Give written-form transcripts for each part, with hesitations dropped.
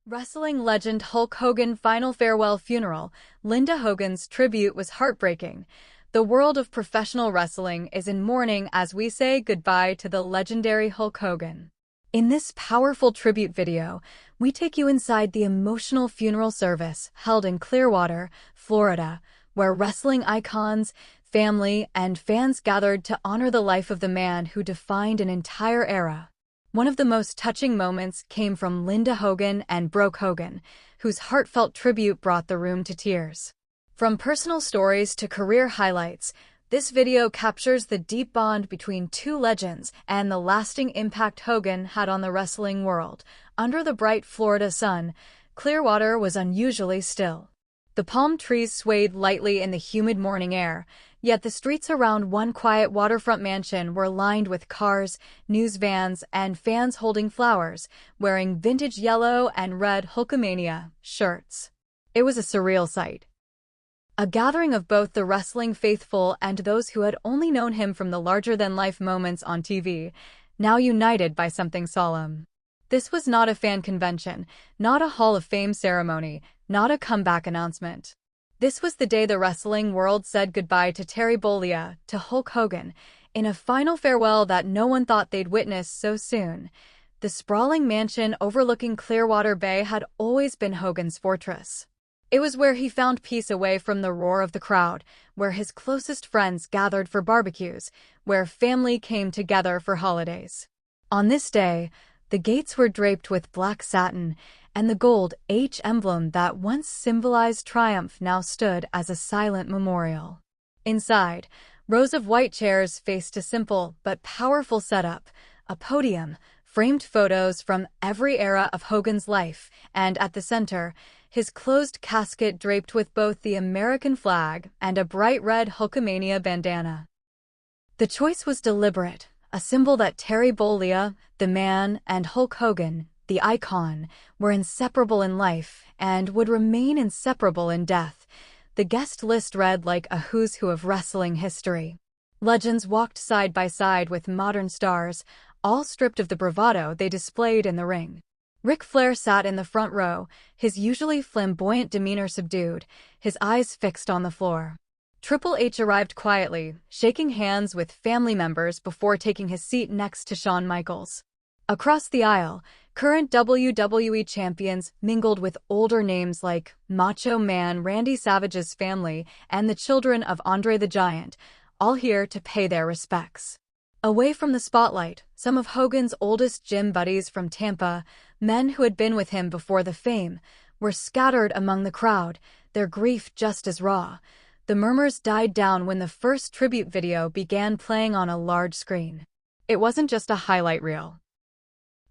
Wrestling legend Hulk Hogan final farewell funeral. Linda Hogan's tribute was heartbreaking. The world of professional wrestling is in mourning as we say goodbye to the legendary Hulk Hogan. In this powerful tribute video, we take you inside the emotional funeral service held in Clearwater, Florida, where wrestling icons, family, and fans gathered to honor the life of the man who defined an entire era. One of the most touching moments came from Linda Hogan and Hulk Hogan, whose heartfelt tribute brought the room to tears. From personal stories to career highlights, this video captures the deep bond between two legends and the lasting impact Hogan had on the wrestling world. Under the bright Florida sun, Clearwater was unusually still. The palm trees swayed lightly in the humid morning air, yet the streets around one quiet waterfront mansion were lined with cars, news vans, and fans holding flowers, wearing vintage yellow and red Hulkamania shirts. It was a surreal sight. A gathering of both the wrestling faithful and those who had only known him from the larger-than-life moments on TV, now united by something solemn. This was not a fan convention, not a Hall of Fame ceremony, not a comeback announcement. This was the day the wrestling world said goodbye to Terry Bollea, to Hulk Hogan, in a final farewell that no one thought they'd witness so soon. The sprawling mansion overlooking Clearwater Bay had always been Hogan's fortress. It was where he found peace away from the roar of the crowd, where his closest friends gathered for barbecues, where family came together for holidays. On this day, the gates were draped with black satin, and the gold H emblem that once symbolized triumph now stood as a silent memorial. Inside, rows of white chairs faced a simple but powerful setup, a podium, framed photos from every era of Hogan's life, and at the center, his closed casket draped with both the American flag and a bright red Hulkamania bandana. The choice was deliberate, a symbol that Terry Bollea, the man, and Hulk Hogan, the icon, were inseparable in life and would remain inseparable in death. The guest list read like a who's who of wrestling history. Legends walked side by side with modern stars, all stripped of the bravado they displayed in the ring. Ric Flair sat in the front row, his usually flamboyant demeanor subdued, his eyes fixed on the floor. Triple H arrived quietly, shaking hands with family members before taking his seat next to Shawn Michaels. Across the aisle, current WWE champions mingled with older names like Macho Man Randy Savage's family and the children of Andre the Giant, all here to pay their respects. Away from the spotlight, some of Hogan's oldest gym buddies from Tampa, men who had been with him before the fame, were scattered among the crowd, their grief just as raw. The murmurs died down when the first tribute video began playing on a large screen. It wasn't just a highlight reel.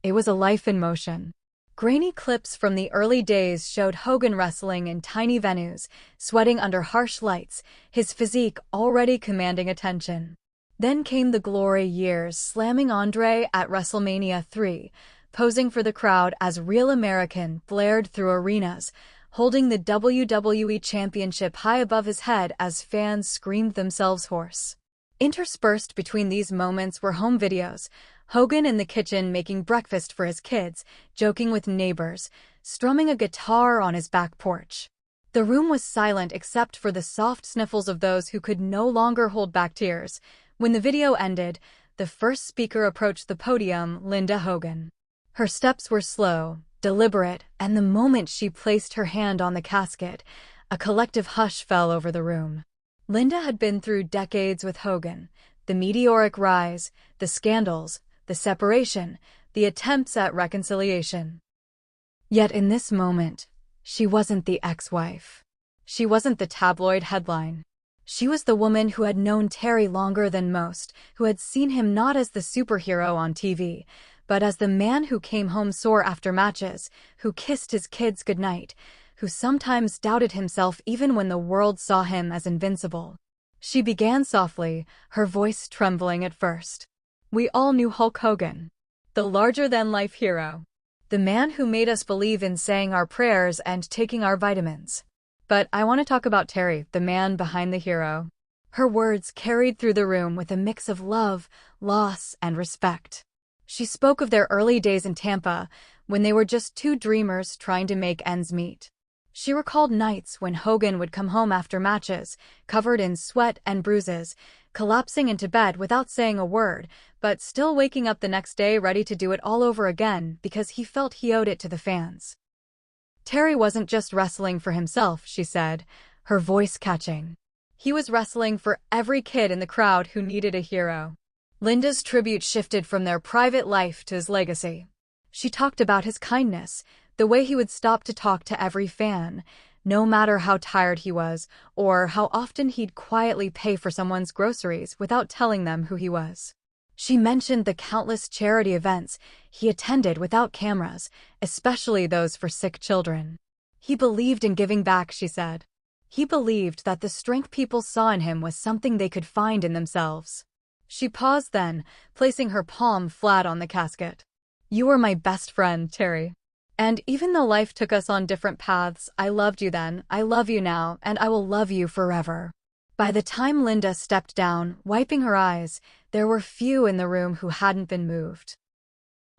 It was a life in motion. Grainy clips from the early days showed Hogan wrestling in tiny venues, sweating under harsh lights, his physique already commanding attention. Then came the glory years, slamming Andre at WrestleMania 3, posing for the crowd as Real American blared through arenas, holding the WWE Championship high above his head as fans screamed themselves hoarse. Interspersed between these moments were home videos, Hogan in the kitchen making breakfast for his kids, joking with neighbors, strumming a guitar on his back porch. The room was silent except for the soft sniffles of those who could no longer hold back tears. When the video ended, the first speaker approached the podium, Linda Hogan. Her steps were slow, deliberate, and the moment she placed her hand on the casket, a collective hush fell over the room. Linda had been through decades with Hogan, the meteoric rise, the scandals, the separation, the attempts at reconciliation. Yet in this moment, she wasn't the ex-wife. She wasn't the tabloid headline. She was the woman who had known Terry longer than most, who had seen him not as the superhero on TV, but as the man who came home sore after matches, who kissed his kids goodnight, who sometimes doubted himself even when the world saw him as invincible. She began softly, her voice trembling at first. We all knew Hulk Hogan, the larger-than-life hero, the man who made us believe in saying our prayers and taking our vitamins. But I want to talk about Terry, the man behind the hero. Her words carried through the room with a mix of love, loss, and respect. She spoke of their early days in Tampa, when they were just two dreamers trying to make ends meet. She recalled nights when Hogan would come home after matches, covered in sweat and bruises, collapsing into bed without saying a word, but still waking up the next day ready to do it all over again because he felt he owed it to the fans. Terry wasn't just wrestling for himself, she said, her voice catching. He was wrestling for every kid in the crowd who needed a hero. Linda's tribute shifted from their private life to his legacy. She talked about his kindness, the way he would stop to talk to every fan, no matter how tired he was, or how often he'd quietly pay for someone's groceries without telling them who he was. She mentioned the countless charity events he attended without cameras, especially those for sick children. He believed in giving back, she said. He believed that the strength people saw in him was something they could find in themselves. She paused then, placing her palm flat on the casket. "You were my best friend, Terry. And even though life took us on different paths, I loved you then, I love you now, and I will love you forever." By the time Linda stepped down, wiping her eyes, there were few in the room who hadn't been moved.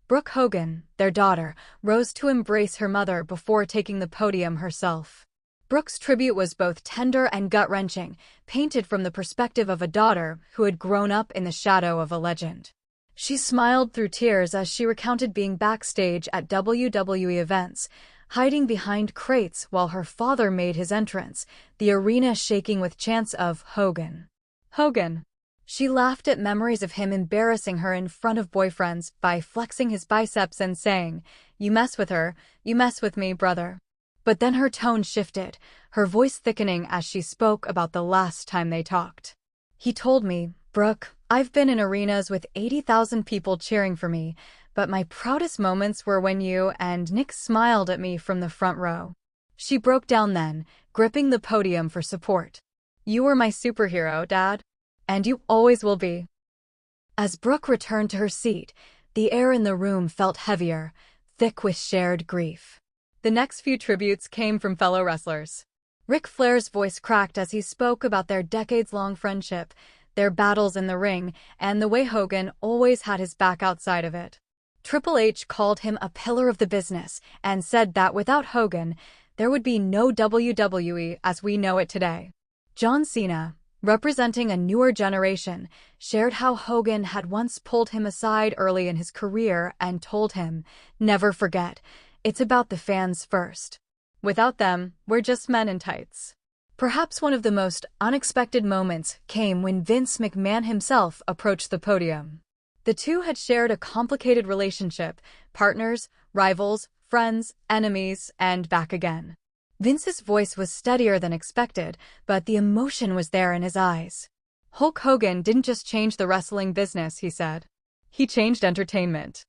Brooke Hogan, their daughter, rose to embrace her mother before taking the podium herself. Brooke's tribute was both tender and gut-wrenching, painted from the perspective of a daughter who had grown up in the shadow of a legend. She smiled through tears as she recounted being backstage at WWE events, hiding behind crates while her father made his entrance, the arena shaking with chants of "Hogan, Hogan." She laughed at memories of him embarrassing her in front of boyfriends by flexing his biceps and saying, "You mess with her, you mess with me, brother." But then her tone shifted, her voice thickening as she spoke about the last time they talked. "He told me, Brooke, I've been in arenas with 80,000 people cheering for me, but my proudest moments were when you and Nick smiled at me from the front row." She broke down then, gripping the podium for support. "You were my superhero, Dad. And you always will be." As Brooke returned to her seat, the air in the room felt heavier, thick with shared grief. The next few tributes came from fellow wrestlers. Ric Flair's voice cracked as he spoke about their decades-long friendship, their battles in the ring, and the way Hogan always had his back outside of it. Triple H called him a pillar of the business and said that without Hogan, there would be no WWE as we know it today. John Cena, representing a newer generation, shared how Hogan had once pulled him aside early in his career and told him, "Never forget, it's about the fans first. Without them, we're just men in tights." Perhaps one of the most unexpected moments came when Vince McMahon himself approached the podium. The two had shared a complicated relationship, partners, rivals, friends, enemies, and back again. Vince's voice was steadier than expected, but the emotion was there in his eyes. "Hulk Hogan didn't just change the wrestling business," he said. "He changed entertainment.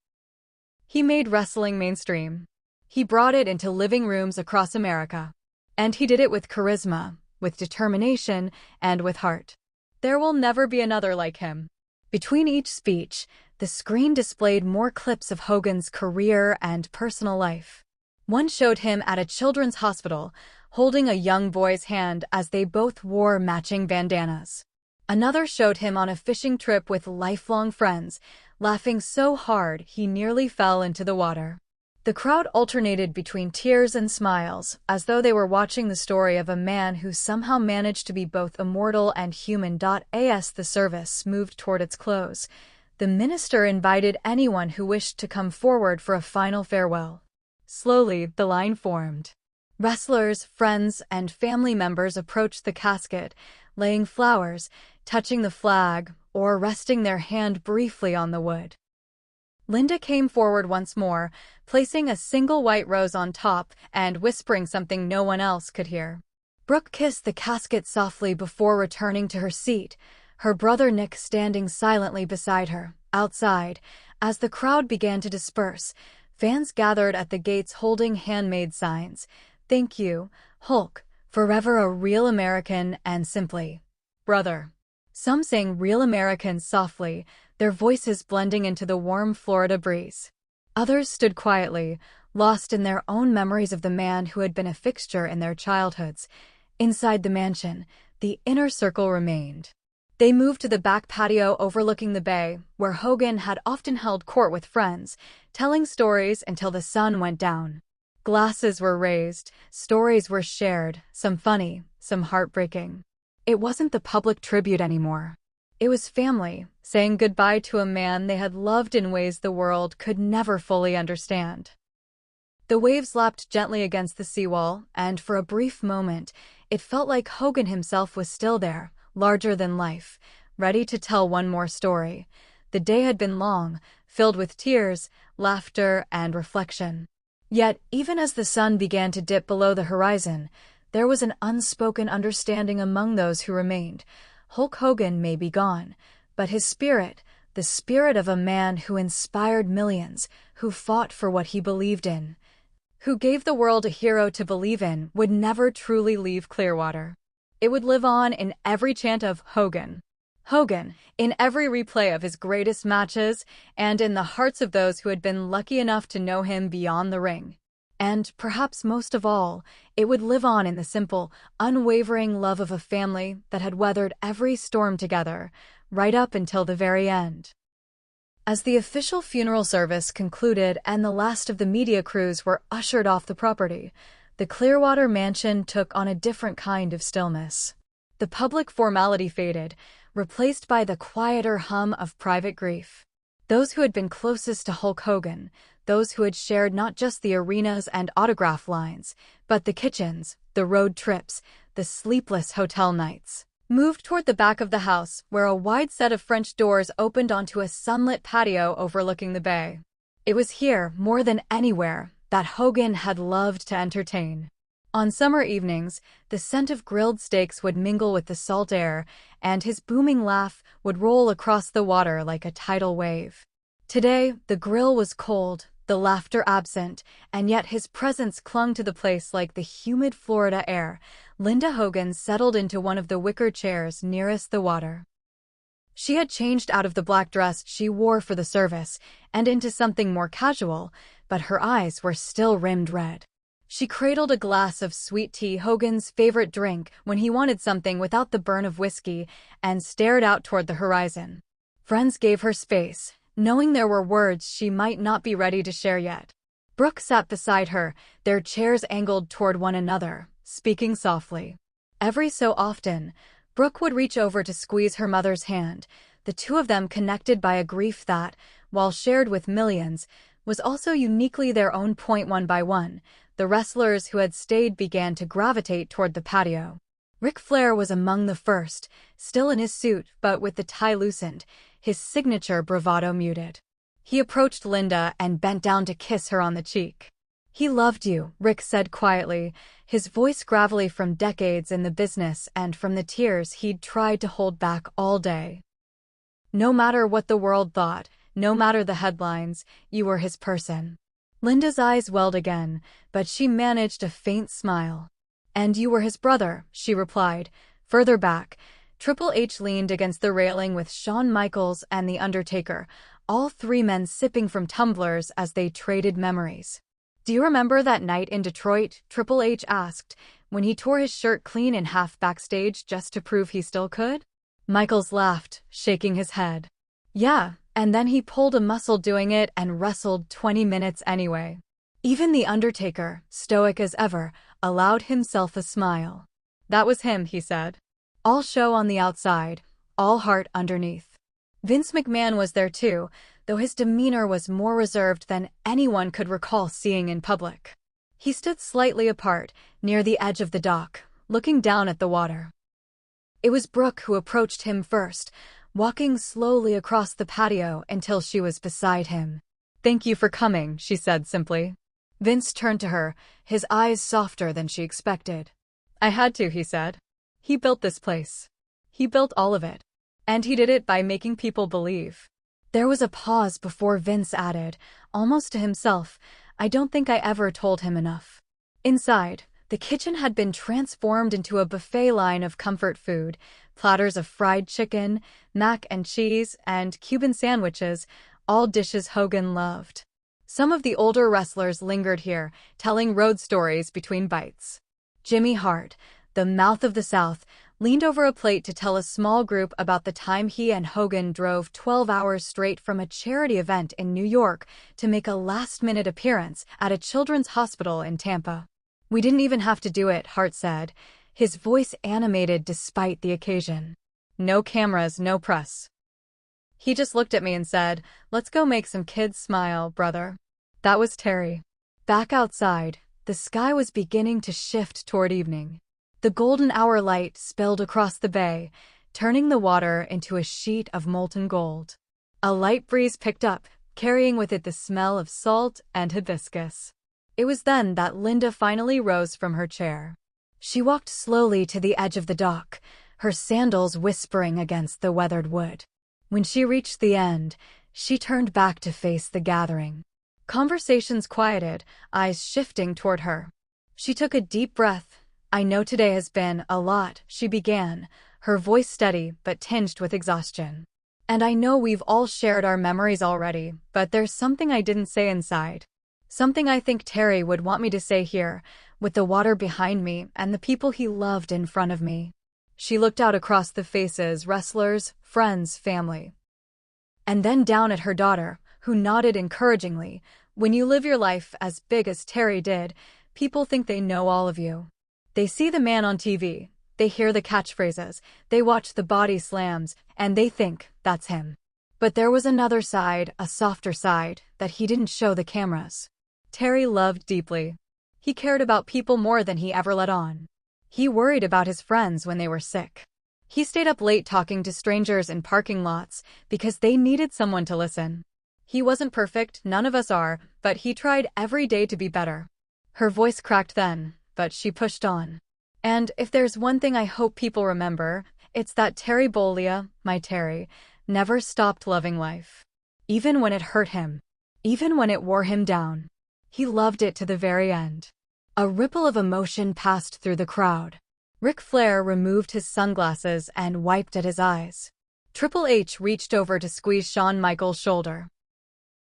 He made wrestling mainstream. He brought it into living rooms across America. And he did it with charisma, with determination, and with heart. There will never be another like him." Between each speech, the screen displayed more clips of Hogan's career and personal life. One showed him at a children's hospital, holding a young boy's hand as they both wore matching bandanas. Another showed him on a fishing trip with lifelong friends, laughing so hard he nearly fell into the water. The crowd alternated between tears and smiles, as though they were watching the story of a man who somehow managed to be both immortal and human. As the service moved toward its close, the minister invited anyone who wished to come forward for a final farewell. Slowly, the line formed. Wrestlers, friends, and family members approached the casket, laying flowers, touching the flag, or resting their hand briefly on the wood. Linda came forward once more, placing a single white rose on top and whispering something no one else could hear. Brooke kissed the casket softly before returning to her seat, her brother Nick standing silently beside her. Outside, as the crowd began to disperse, fans gathered at the gates holding handmade signs. "Thank you, Hulk, forever a real American," and simply, "Brother." Some sang "Real Americans" softly, their voices blending into the warm Florida breeze. Others stood quietly, lost in their own memories of the man who had been a fixture in their childhoods. Inside the mansion, the inner circle remained. They moved to the back patio overlooking the bay, where Hogan had often held court with friends, telling stories until the sun went down. Glasses were raised, stories were shared, some funny, some heartbreaking. It wasn't the public tribute anymore. It was family, saying goodbye to a man they had loved in ways the world could never fully understand. The waves lapped gently against the seawall, and for a brief moment, it felt like Hogan himself was still there, larger than life, ready to tell one more story. The day had been long, filled with tears, laughter, and reflection. Yet, even as the sun began to dip below the horizon, there was an unspoken understanding among those who remained. Hulk Hogan may be gone, but his spirit, the spirit of a man who inspired millions, who fought for what he believed in, who gave the world a hero to believe in, would never truly leave Clearwater. It would live on in every chant of Hogan. Hogan, in every replay of his greatest matches, and in the hearts of those who had been lucky enough to know him beyond the ring. And, perhaps most of all, it would live on in the simple, unwavering love of a family that had weathered every storm together, right up until the very end. As the official funeral service concluded and the last of the media crews were ushered off the property, the Clearwater mansion took on a different kind of stillness. The public formality faded, replaced by the quieter hum of private grief. Those who had been closest to Hulk Hogan, those who had shared not just the arenas and autograph lines, but the kitchens, the road trips, the sleepless hotel nights, moved toward the back of the house, where a wide set of French doors opened onto a sunlit patio overlooking the bay. It was here, more than anywhere, that Hogan had loved to entertain. On summer evenings, the scent of grilled steaks would mingle with the salt air, and his booming laugh would roll across the water like a tidal wave. Today, the grill was cold, the laughter absent, and yet his presence clung to the place like the humid Florida air. Linda Hogan settled into one of the wicker chairs nearest the water. She had changed out of the black dress she wore for the service and into something more casual, but her eyes were still rimmed red. She cradled a glass of sweet tea, Hogan's favorite drink when he wanted something without the burn of whiskey, and stared out toward the horizon. Friends gave her space, knowing there were words she might not be ready to share yet. Brooke sat beside her, their chairs angled toward one another, speaking softly. Every so often, Brooke would reach over to squeeze her mother's hand, the two of them connected by a grief that, while shared with millions, was also uniquely their own. One by one, the wrestlers who had stayed began to gravitate toward the patio. Ric Flair was among the first, still in his suit but with the tie loosened, his signature bravado muted. He approached Linda and bent down to kiss her on the cheek. "He loved you," Rick said quietly, his voice gravelly from decades in the business and from the tears he'd tried to hold back all day. "No matter what the world thought, no matter the headlines, you were his person." Linda's eyes welled again, but she managed a faint smile. "And you were his brother," she replied. Further back, Triple H leaned against the railing with Shawn Michaels and The Undertaker, all three men sipping from tumblers as they traded memories. "Do you remember that night in Detroit?" Triple H asked, when he tore his shirt clean in half backstage just to prove he still could. Michaels laughed, shaking his head. "Yeah, and then he pulled a muscle doing it and wrestled 20 minutes anyway." Even The Undertaker, stoic as ever, allowed himself a smile. "That was him," he said. "All show on the outside, all heart underneath." Vince McMahon was there too, though his demeanor was more reserved than anyone could recall seeing in public. He stood slightly apart, near the edge of the dock, looking down at the water. It was Brooke who approached him first, walking slowly across the patio until she was beside him. "Thank you for coming," she said simply. Vince turned to her, his eyes softer than she expected. "I had to," he said. "He built this place. He built all of it. And he did it by making people believe." There was a pause before Vince added, almost to himself, "I don't think I ever told him enough." Inside, the kitchen had been transformed into a buffet line of comfort food, platters of fried chicken, mac and cheese, and Cuban sandwiches, all dishes Hogan loved. Some of the older wrestlers lingered here, telling road stories between bites. Jimmy Hart, the mouth of the South, leaned over a plate to tell a small group about the time he and Hogan drove 12 hours straight from a charity event in New York to make a last-minute appearance at a children's hospital in Tampa. "We didn't even have to do it," Hart said, his voice animated despite the occasion. "No cameras, no press. He just looked at me and said, 'Let's go make some kids smile, brother.'" That was Terry. Back outside, the sky was beginning to shift toward evening. The golden hour light spilled across the bay, turning the water into a sheet of molten gold. A light breeze picked up, carrying with it the smell of salt and hibiscus. It was then that Linda finally rose from her chair. She walked slowly to the edge of the dock, her sandals whispering against the weathered wood. When she reached the end, she turned back to face the gathering. Conversations quieted, eyes shifting toward her. She took a deep breath. "I know today has been a lot," she began, her voice steady but tinged with exhaustion. "And I know we've all shared our memories already, but there's something I didn't say inside. Something I think Terry would want me to say here, with the water behind me and the people he loved in front of me." She looked out across the faces, wrestlers, friends, family. And then down at her daughter, who nodded encouragingly. "When you live your life as big as Terry did, people think they know all of you. They see the man on TV, they hear the catchphrases, they watch the body slams, and they think that's him. But there was another side, a softer side, that he didn't show the cameras. Terry loved deeply. He cared about people more than he ever let on. He worried about his friends when they were sick. He stayed up late talking to strangers in parking lots because they needed someone to listen. He wasn't perfect, none of us are, but he tried every day to be better." Her voice cracked then, but she pushed on. "And if there's one thing I hope people remember, it's that Terry Bollea, my Terry, never stopped loving life. Even when it hurt him. Even when it wore him down. He loved it to the very end." A ripple of emotion passed through the crowd. Ric Flair removed his sunglasses and wiped at his eyes. Triple H reached over to squeeze Shawn Michaels' shoulder.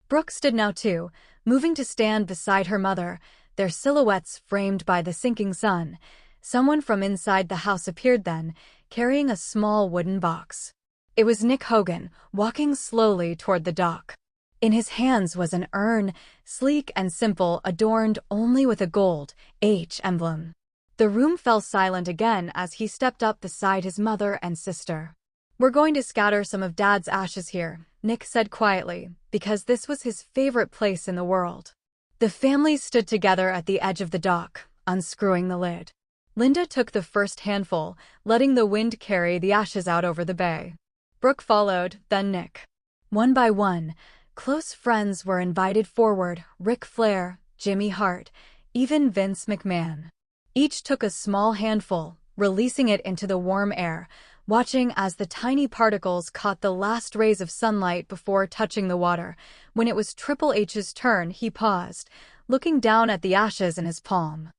Brooke stood now too, moving to stand beside her mother, their silhouettes framed by the sinking sun. Someone from inside the house appeared then, carrying a small wooden box. It was Nick Hogan, walking slowly toward the dock. In his hands was an urn, sleek and simple, adorned only with a gold H emblem. The room fell silent again as he stepped up beside his mother and sister. "We're going to scatter some of Dad's ashes here," Nick said quietly, because this was his favorite place in the world. The family stood together at the edge of the dock, unscrewing the lid. Linda took the first handful, letting the wind carry the ashes out over the bay. Brooke followed, then Nick. One by one, close friends were invited forward, Ric Flair, Jimmy Hart, even Vince McMahon. Each took a small handful, releasing it into the warm air, watching as the tiny particles caught the last rays of sunlight before touching the water. When it was Triple H's turn, he paused, looking down at the ashes in his palm.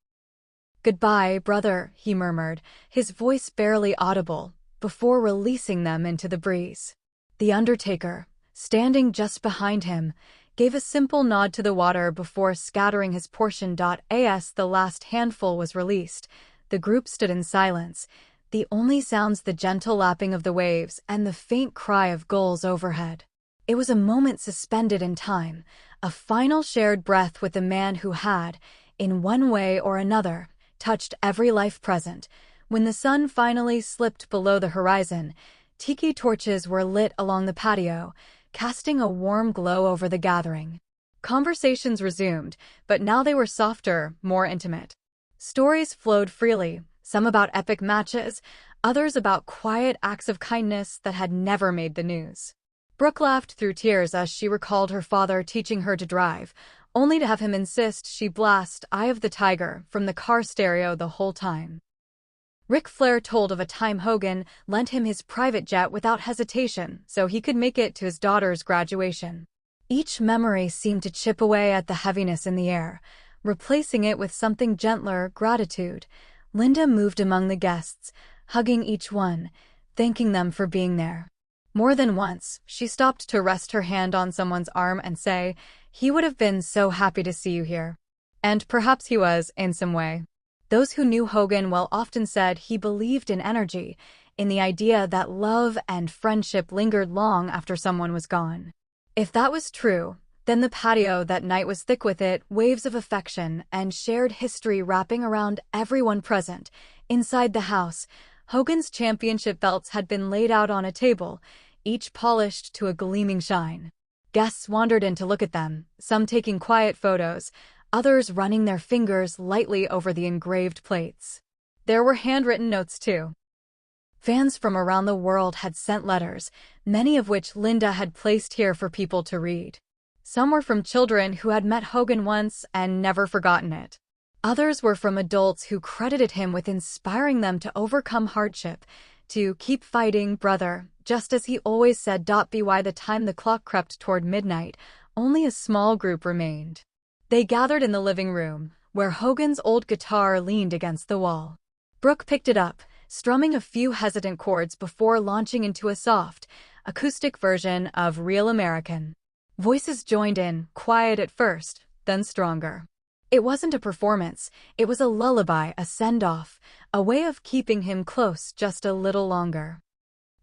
"Goodbye, brother," he murmured, his voice barely audible, before releasing them into the breeze. The Undertaker, standing just behind him, gave a simple nod to the water before scattering his portion. As the last handful was released, the group stood in silence, the only sounds the gentle lapping of the waves and the faint cry of gulls overhead. It was a moment suspended in time, a final shared breath with the man who had, in one way or another, touched every life present. When the sun finally slipped below the horizon, tiki torches were lit along the patio, casting a warm glow over the gathering. Conversations resumed, but now they were softer, more intimate. Stories flowed freely, some about epic matches, others about quiet acts of kindness that had never made the news. Brooke laughed through tears as she recalled her father teaching her to drive, only to have him insist she blast "Eye of the Tiger" from the car stereo the whole time. Ric Flair told of a time Hogan lent him his private jet without hesitation so he could make it to his daughter's graduation. Each memory seemed to chip away at the heaviness in the air, replacing it with something gentler, gratitude. Linda moved among the guests, hugging each one, thanking them for being there. More than once, she stopped to rest her hand on someone's arm and say, "He would have been so happy to see you here." And perhaps he was, in some way. Those who knew Hogan well often said he believed in energy, in the idea that love and friendship lingered long after someone was gone. If that was true, then the patio that night was thick with it, waves of affection and shared history wrapping around everyone present. Inside the house, Hogan's championship belts had been laid out on a table, each polished to a gleaming shine. Guests wandered in to look at them, some taking quiet photos, others running their fingers lightly over the engraved plates. There were handwritten notes too. Fans from around the world had sent letters, many of which Linda had placed here for people to read. Some were from children who had met Hogan once and never forgotten it. Others were from adults who credited him with inspiring them to overcome hardship, to keep fighting, brother, just as he always said. By the time the clock crept toward midnight, only a small group remained. They gathered in the living room, where Hogan's old guitar leaned against the wall. Brooke picked it up, strumming a few hesitant chords before launching into a soft, acoustic version of Real American. Voices joined in, quiet at first, then stronger. It wasn't a performance, it was a lullaby, a send-off, a way of keeping him close just a little longer.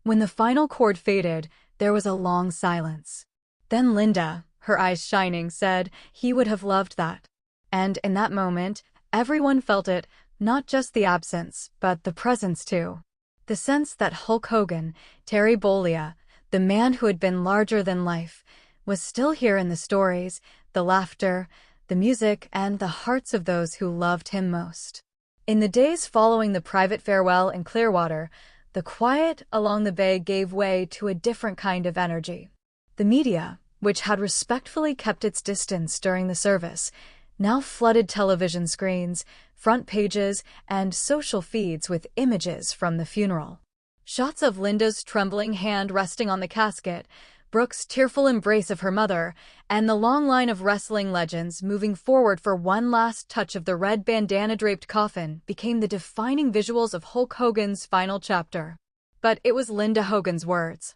When the final chord faded, there was a long silence. Then Linda, her eyes shining, said he would have loved that. And in that moment, everyone felt it, not just the absence, but the presence too. The sense that Hulk Hogan, Terry Bollea, the man who had been larger than life, was still here in the stories, the laughter, the music, and the hearts of those who loved him most. In the days following the private farewell in Clearwater, the quiet along the bay gave way to a different kind of energy. The media, which had respectfully kept its distance during the service, now flooded television screens, front pages, and social feeds with images from the funeral. Shots of Linda's trembling hand resting on the casket, Brooke's tearful embrace of her mother, and the long line of wrestling legends moving forward for one last touch of the red bandana-draped coffin became the defining visuals of Hulk Hogan's final chapter. But it was Linda Hogan's words.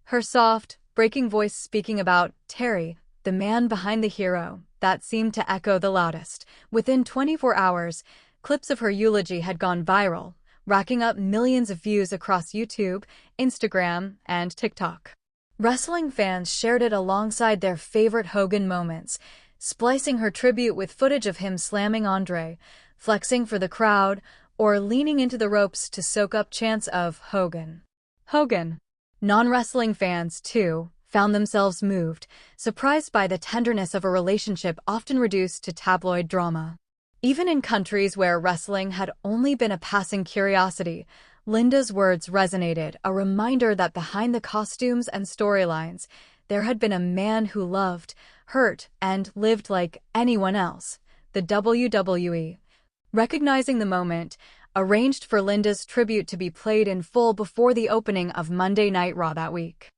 Her soft, breaking voice speaking about Terry, the man behind the hero, that seemed to echo the loudest. Within 24 hours, clips of her eulogy had gone viral, racking up millions of views across YouTube, Instagram, and TikTok. Wrestling fans shared it alongside their favorite Hogan moments, splicing her tribute with footage of him slamming Andre, flexing for the crowd, or leaning into the ropes to soak up chants of Hogan. Hogan. Non-wrestling fans, too, found themselves moved, surprised by the tenderness of a relationship often reduced to tabloid drama. Even in countries where wrestling had only been a passing curiosity, Linda's words resonated, a reminder that behind the costumes and storylines, there had been a man who loved, hurt, and lived like anyone else, the WWE. Recognizing the moment, arranged for Linda's tribute to be played in full before the opening of Monday Night Raw that week.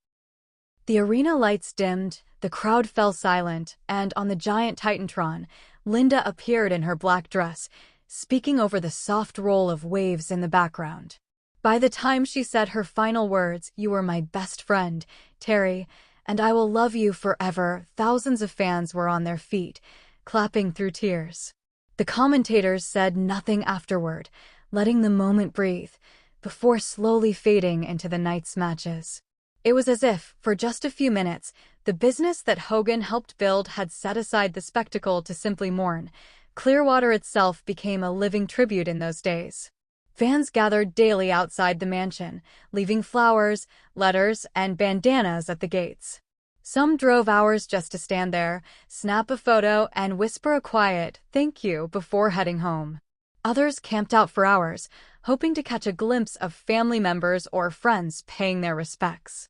The arena lights dimmed, the crowd fell silent, and on the giant Titantron, Linda appeared in her black dress, speaking over the soft roll of waves in the background. By the time she said her final words, "You were my best friend, Terry, and I will love you forever," thousands of fans were on their feet, clapping through tears. The commentators said nothing afterward, letting the moment breathe, before slowly fading into the night's matches. It was as if, for just a few minutes, the business that Hogan helped build had set aside the spectacle to simply mourn. Clearwater itself became a living tribute in those days. Fans gathered daily outside the mansion, leaving flowers, letters, and bandanas at the gates. Some drove hours just to stand there, snap a photo, and whisper a quiet "thank you" before heading home. Others camped out for hours, hoping to catch a glimpse of family members or friends paying their respects.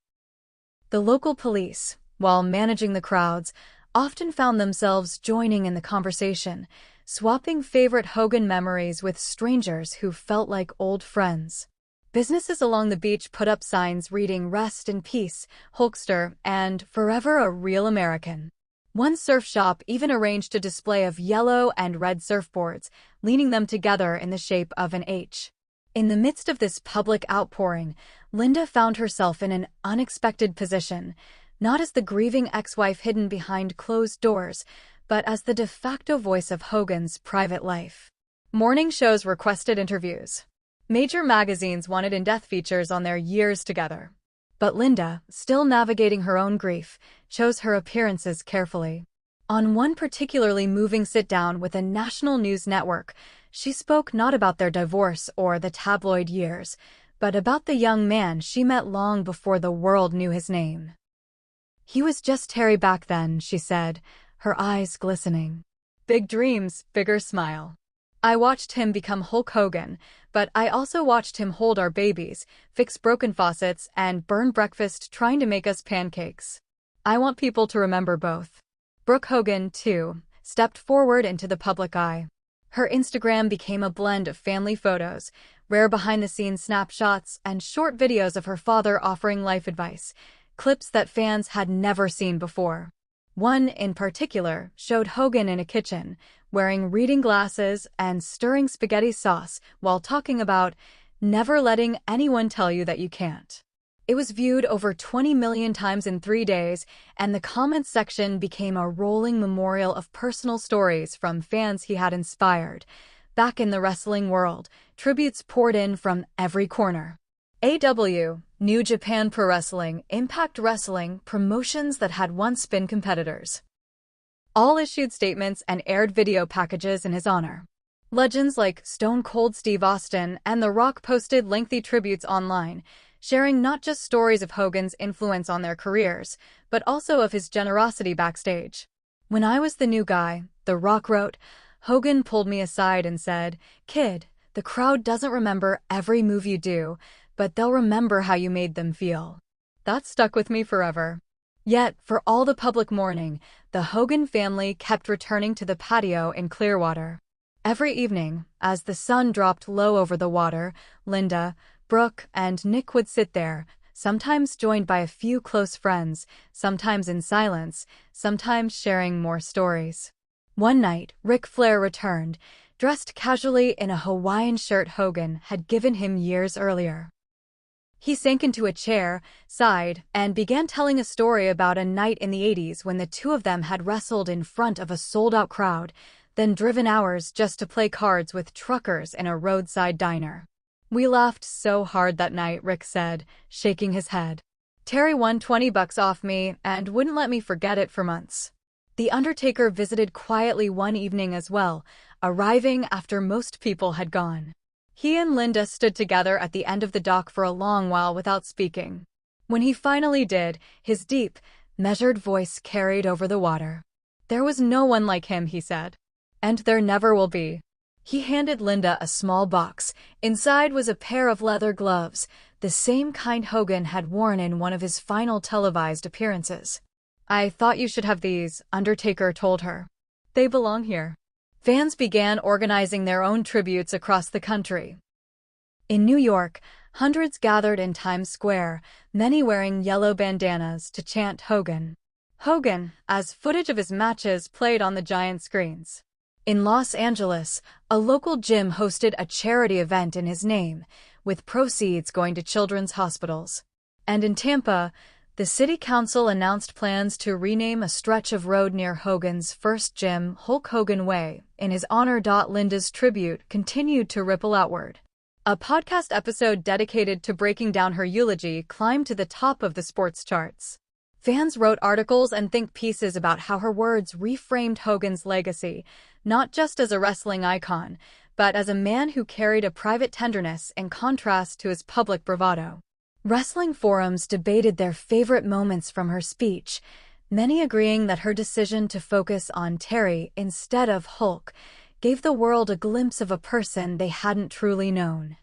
The local police, while managing the crowds, often found themselves joining in the conversation, swapping favorite Hogan memories with strangers who felt like old friends. Businesses along the beach put up signs reading "Rest in Peace, Hulkster," and "Forever a Real American." One surf shop even arranged a display of yellow and red surfboards, leaning them together in the shape of an H. In the midst of this public outpouring, Linda found herself in an unexpected position, not as the grieving ex-wife hidden behind closed doors, but as the de facto voice of Hogan's private life. Morning shows requested interviews. Major magazines wanted in-depth features on their years together. But Linda, still navigating her own grief, chose her appearances carefully. On one particularly moving sit-down with a national news network, she spoke not about their divorce or the tabloid years, but about the young man she met long before the world knew his name. "He was just Terry back then," she said, her eyes glistening. "Big dreams, bigger smile. I watched him become Hulk Hogan, but I also watched him hold our babies, fix broken faucets, and burn breakfast trying to make us pancakes. I want people to remember both." Brooke Hogan, too, stepped forward into the public eye. Her Instagram became a blend of family photos, rare behind-the-scenes snapshots, and short videos of her father offering life advice, clips that fans had never seen before. One, in particular, showed Hogan in a kitchen, wearing reading glasses and stirring spaghetti sauce while talking about never letting anyone tell you that you can't. It was viewed over 20 million times in 3 days, and the comments section became a rolling memorial of personal stories from fans he had inspired. Back in the wrestling world, tributes poured in from every corner. AW, New Japan Pro Wrestling, Impact Wrestling, promotions that had once been competitors, all issued statements and aired video packages in his honor. Legends like Stone Cold Steve Austin and The Rock posted lengthy tributes online, sharing not just stories of Hogan's influence on their careers, but also of his generosity backstage. "When I was the new guy," The Rock wrote, "Hogan pulled me aside and said, 'Kid, the crowd doesn't remember every move you do, but they'll remember how you made them feel.' That stuck with me forever." Yet, for all the public mourning, the Hogan family kept returning to the patio in Clearwater. Every evening, as the sun dropped low over the water, Linda, Brooke, and Nick would sit there, sometimes joined by a few close friends, sometimes in silence, sometimes sharing more stories. One night, Ric Flair returned, dressed casually in a Hawaiian shirt Hogan had given him years earlier. He sank into a chair, sighed, and began telling a story about a night in the 80s when the two of them had wrestled in front of a sold-out crowd, then driven hours just to play cards with truckers in a roadside diner. "We laughed so hard that night," Rick said, shaking his head. "Terry won $20 off me and wouldn't let me forget it for months." The Undertaker visited quietly one evening as well, arriving after most people had gone. He and Linda stood together at the end of the dock for a long while without speaking. When he finally did, his deep, measured voice carried over the water. "There was no one like him," he said. "And there never will be." He handed Linda a small box. Inside was a pair of leather gloves, the same kind Hogan had worn in one of his final televised appearances. "I thought you should have these," Undertaker told her. "They belong here." Fans began organizing their own tributes across the country. In New York, hundreds gathered in Times Square, many wearing yellow bandanas to chant Hogan, Hogan, as footage of his matches played on the giant screens. In Los Angeles, a local gym hosted a charity event in his name, with proceeds going to children's hospitals. And in Tampa, the city council announced plans to rename a stretch of road near Hogan's first gym Hulk Hogan Way in his honor. Linda's tribute continued to ripple outward. A podcast episode dedicated to breaking down her eulogy climbed to the top of the sports charts. Fans wrote articles and think pieces about how her words reframed Hogan's legacy, not just as a wrestling icon, but as a man who carried a private tenderness in contrast to his public bravado. Wrestling forums debated their favorite moments from her speech, many agreeing that her decision to focus on Terry instead of Hulk gave the world a glimpse of a person they hadn't truly known.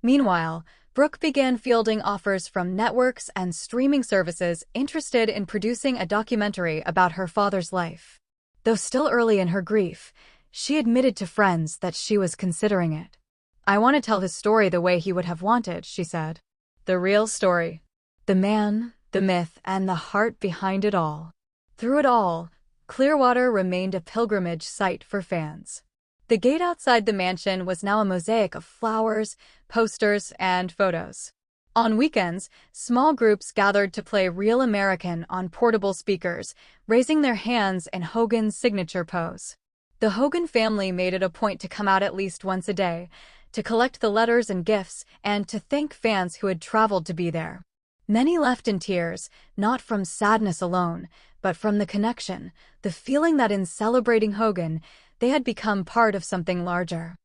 Meanwhile, Brooke began fielding offers from networks and streaming services interested in producing a documentary about her father's life. Though still early in her grief, she admitted to friends that she was considering it. "I want to tell his story the way he would have wanted," she said. "The real story. The man, the myth, and the heart behind it all." Through it all, Clearwater remained a pilgrimage site for fans. The gate outside the mansion was now a mosaic of flowers, posters, and photos. On weekends, small groups gathered to play Real American on portable speakers, raising their hands in Hogan's signature pose. The Hogan family made it a point to come out at least once a day, to collect the letters and gifts, and to thank fans who had traveled to be there. Many left in tears, not from sadness alone, but from the connection, the feeling that in celebrating Hogan, they had become part of something larger.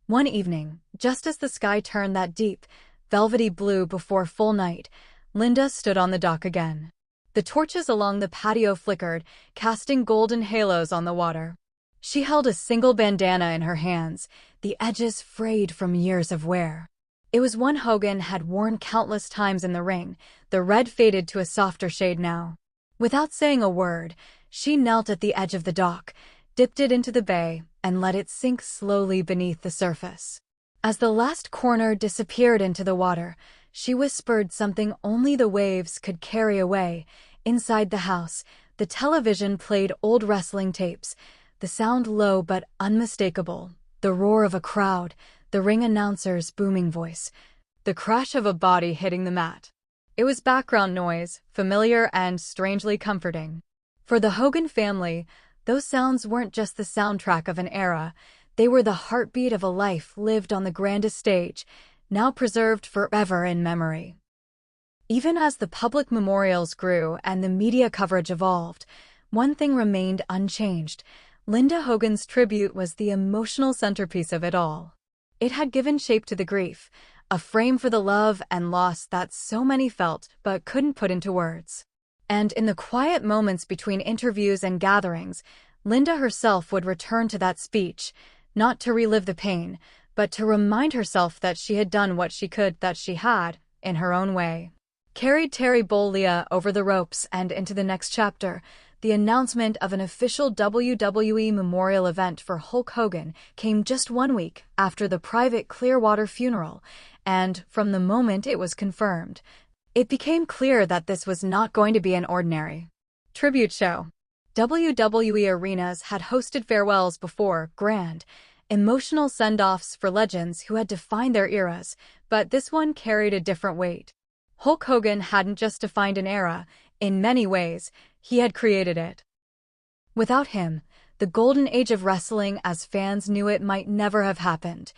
One evening, just as the sky turned that deep, velvety blue before full night, Linda stood on the dock again. The torches along the patio flickered, casting golden halos on the water. She held a single bandana in her hands, the edges frayed from years of wear. It was one Hogan had worn countless times in the ring, the red faded to a softer shade now. Without saying a word, she knelt at the edge of the dock, dipped it into the bay, and let it sink slowly beneath the surface. As the last corner disappeared into the water, she whispered something only the waves could carry away. Inside the house, the television played old wrestling tapes, the sound low but unmistakable, the roar of a crowd, the ring announcer's booming voice, the crash of a body hitting the mat. It was background noise, familiar and strangely comforting. For the Hogan family, those sounds weren't just the soundtrack of an era, they were the heartbeat of a life lived on the grandest stage, now preserved forever in memory. Even as the public memorials grew and the media coverage evolved, one thing remained unchanged. Linda Hogan's tribute was the emotional centerpiece of it all. It had given shape to the grief, a frame for the love and loss that so many felt but couldn't put into words. And in the quiet moments between interviews and gatherings, Linda herself would return to that speech, not to relive the pain, but to remind herself that she had done what she could, that she had, in her own way, carried Terry Bollea over the ropes and into the next chapter. The announcement of an official WWE memorial event for Hulk Hogan came just 1 week after the private Clearwater funeral, and from the moment it was confirmed, it became clear that this was not going to be an ordinary tribute show. WWE arenas had hosted farewells before, grand, emotional send-offs for legends who had defined their eras, but this one carried a different weight. Hulk Hogan hadn't just defined an era, in many ways, he had created it. Without him, the golden age of wrestling as fans knew it might never have happened.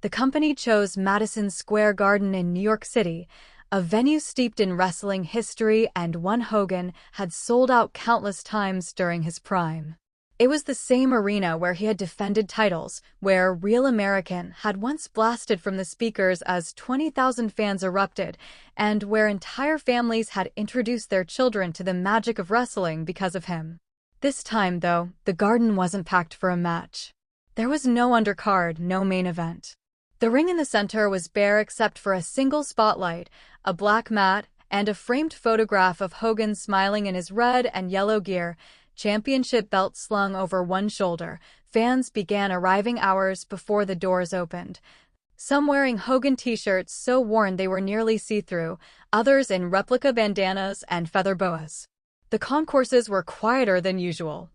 The company chose Madison Square Garden in New York City, a venue steeped in wrestling history and one Hogan had sold out countless times during his prime. It was the same arena where he had defended titles, where Real American had once blasted from the speakers as 20,000 fans erupted, and where entire families had introduced their children to the magic of wrestling because of him. This time, though, the Garden wasn't packed for a match. There was no undercard, no main event. The ring in the center was bare except for a single spotlight, a black mat, and a framed photograph of Hogan smiling in his red and yellow gear, championship belt slung over one shoulder. Fans began arriving hours before the doors opened. Some wearing Hogan t-shirts so worn they were nearly see-through, others in replica bandanas and feather boas. The concourses were quieter than usual.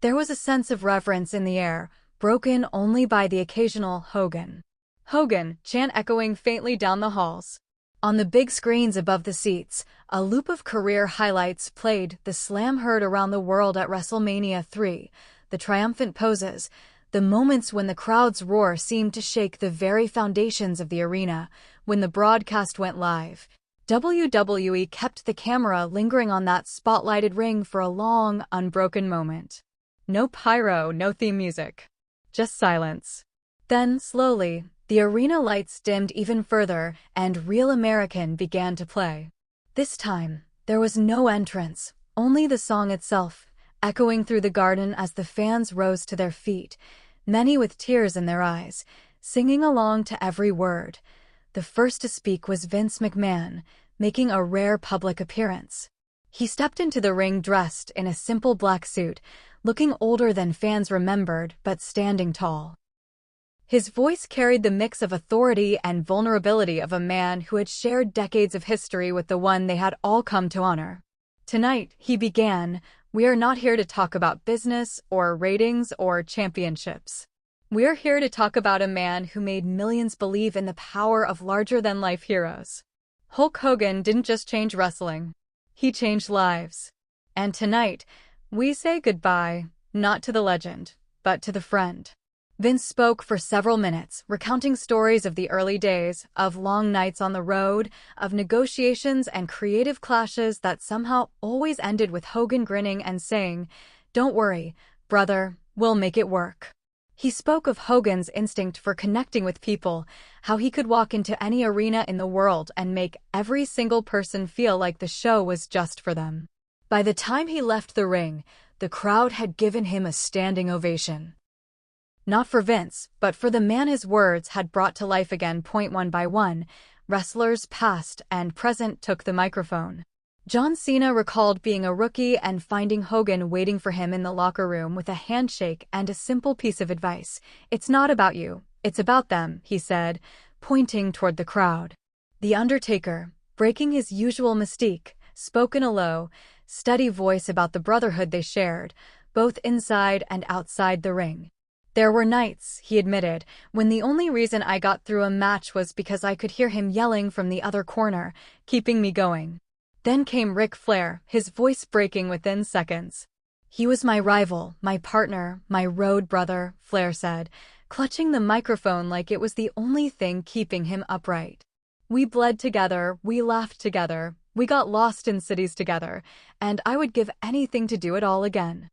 There was a sense of reverence in the air, broken only by the occasional Hogan, Hogan chant echoing faintly down the halls. On the big screens above the seats, a loop of career highlights played, the slam heard around the world at WrestleMania 3, the triumphant poses, the moments when the crowd's roar seemed to shake the very foundations of the arena. When the broadcast went live, WWE kept the camera lingering on that spotlighted ring for a long, unbroken moment. No pyro, no theme music. Just silence. Then, slowly, the arena lights dimmed even further, and Real American began to play. This time, there was no entrance, only the song itself, echoing through the Garden as the fans rose to their feet, many with tears in their eyes, singing along to every word. The first to speak was Vince McMahon, making a rare public appearance. He stepped into the ring dressed in a simple black suit, looking older than fans remembered, but standing tall. His voice carried the mix of authority and vulnerability of a man who had shared decades of history with the one they had all come to honor. Tonight, he began, "We are not here to talk about business or ratings or championships. We're here to talk about a man who made millions believe in the power of larger-than-life heroes." Hulk Hogan didn't just change wrestling. He changed lives. And tonight, we say goodbye, not to the legend, but to the friend. Vince spoke for several minutes, recounting stories of the early days, of long nights on the road, of negotiations and creative clashes that somehow always ended with Hogan grinning and saying, "Don't worry, brother, we'll make it work." He spoke of Hogan's instinct for connecting with people, how he could walk into any arena in the world and make every single person feel like the show was just for them. By the time he left the ring, the crowd had given him a standing ovation. Not for Vince, but for the man his words had brought to life again. One by one, wrestlers past and present took the microphone. John Cena recalled being a rookie and finding Hogan waiting for him in the locker room with a handshake and a simple piece of advice. "It's not about you, it's about them," he said, pointing toward the crowd. The Undertaker, breaking his usual mystique, spoke in a low, steady voice about the brotherhood they shared, both inside and outside the ring. "There were nights," he admitted, "when the only reason I got through a match was because I could hear him yelling from the other corner, keeping me going." Then came Ric Flair, his voice breaking within seconds. "He was my rival, my partner, my road brother," Flair said, clutching the microphone like it was the only thing keeping him upright. "We bled together, we laughed together, we got lost in cities together, and I would give anything to do it all again."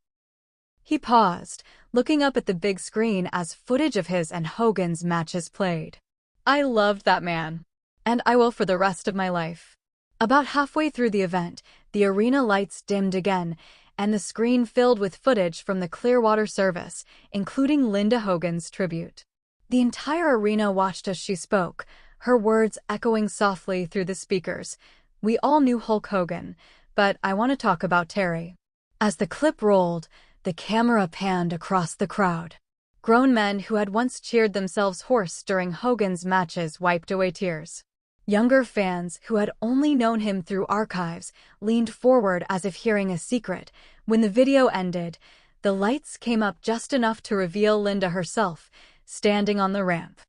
He paused, looking up at the big screen as footage of his and Hogan's matches played. "I loved that man. And I will for the rest of my life." About halfway through the event, the arena lights dimmed again, and the screen filled with footage from the Clearwater service, including Linda Hogan's tribute. The entire arena watched as she spoke, her words echoing softly through the speakers. "We all knew Hulk Hogan, but I want to talk about Terry." As the clip rolled, the camera panned across the crowd. Grown men who had once cheered themselves hoarse during Hogan's matches wiped away tears. Younger fans who had only known him through archives leaned forward as if hearing a secret. When the video ended, the lights came up just enough to reveal Linda herself, standing on the ramp.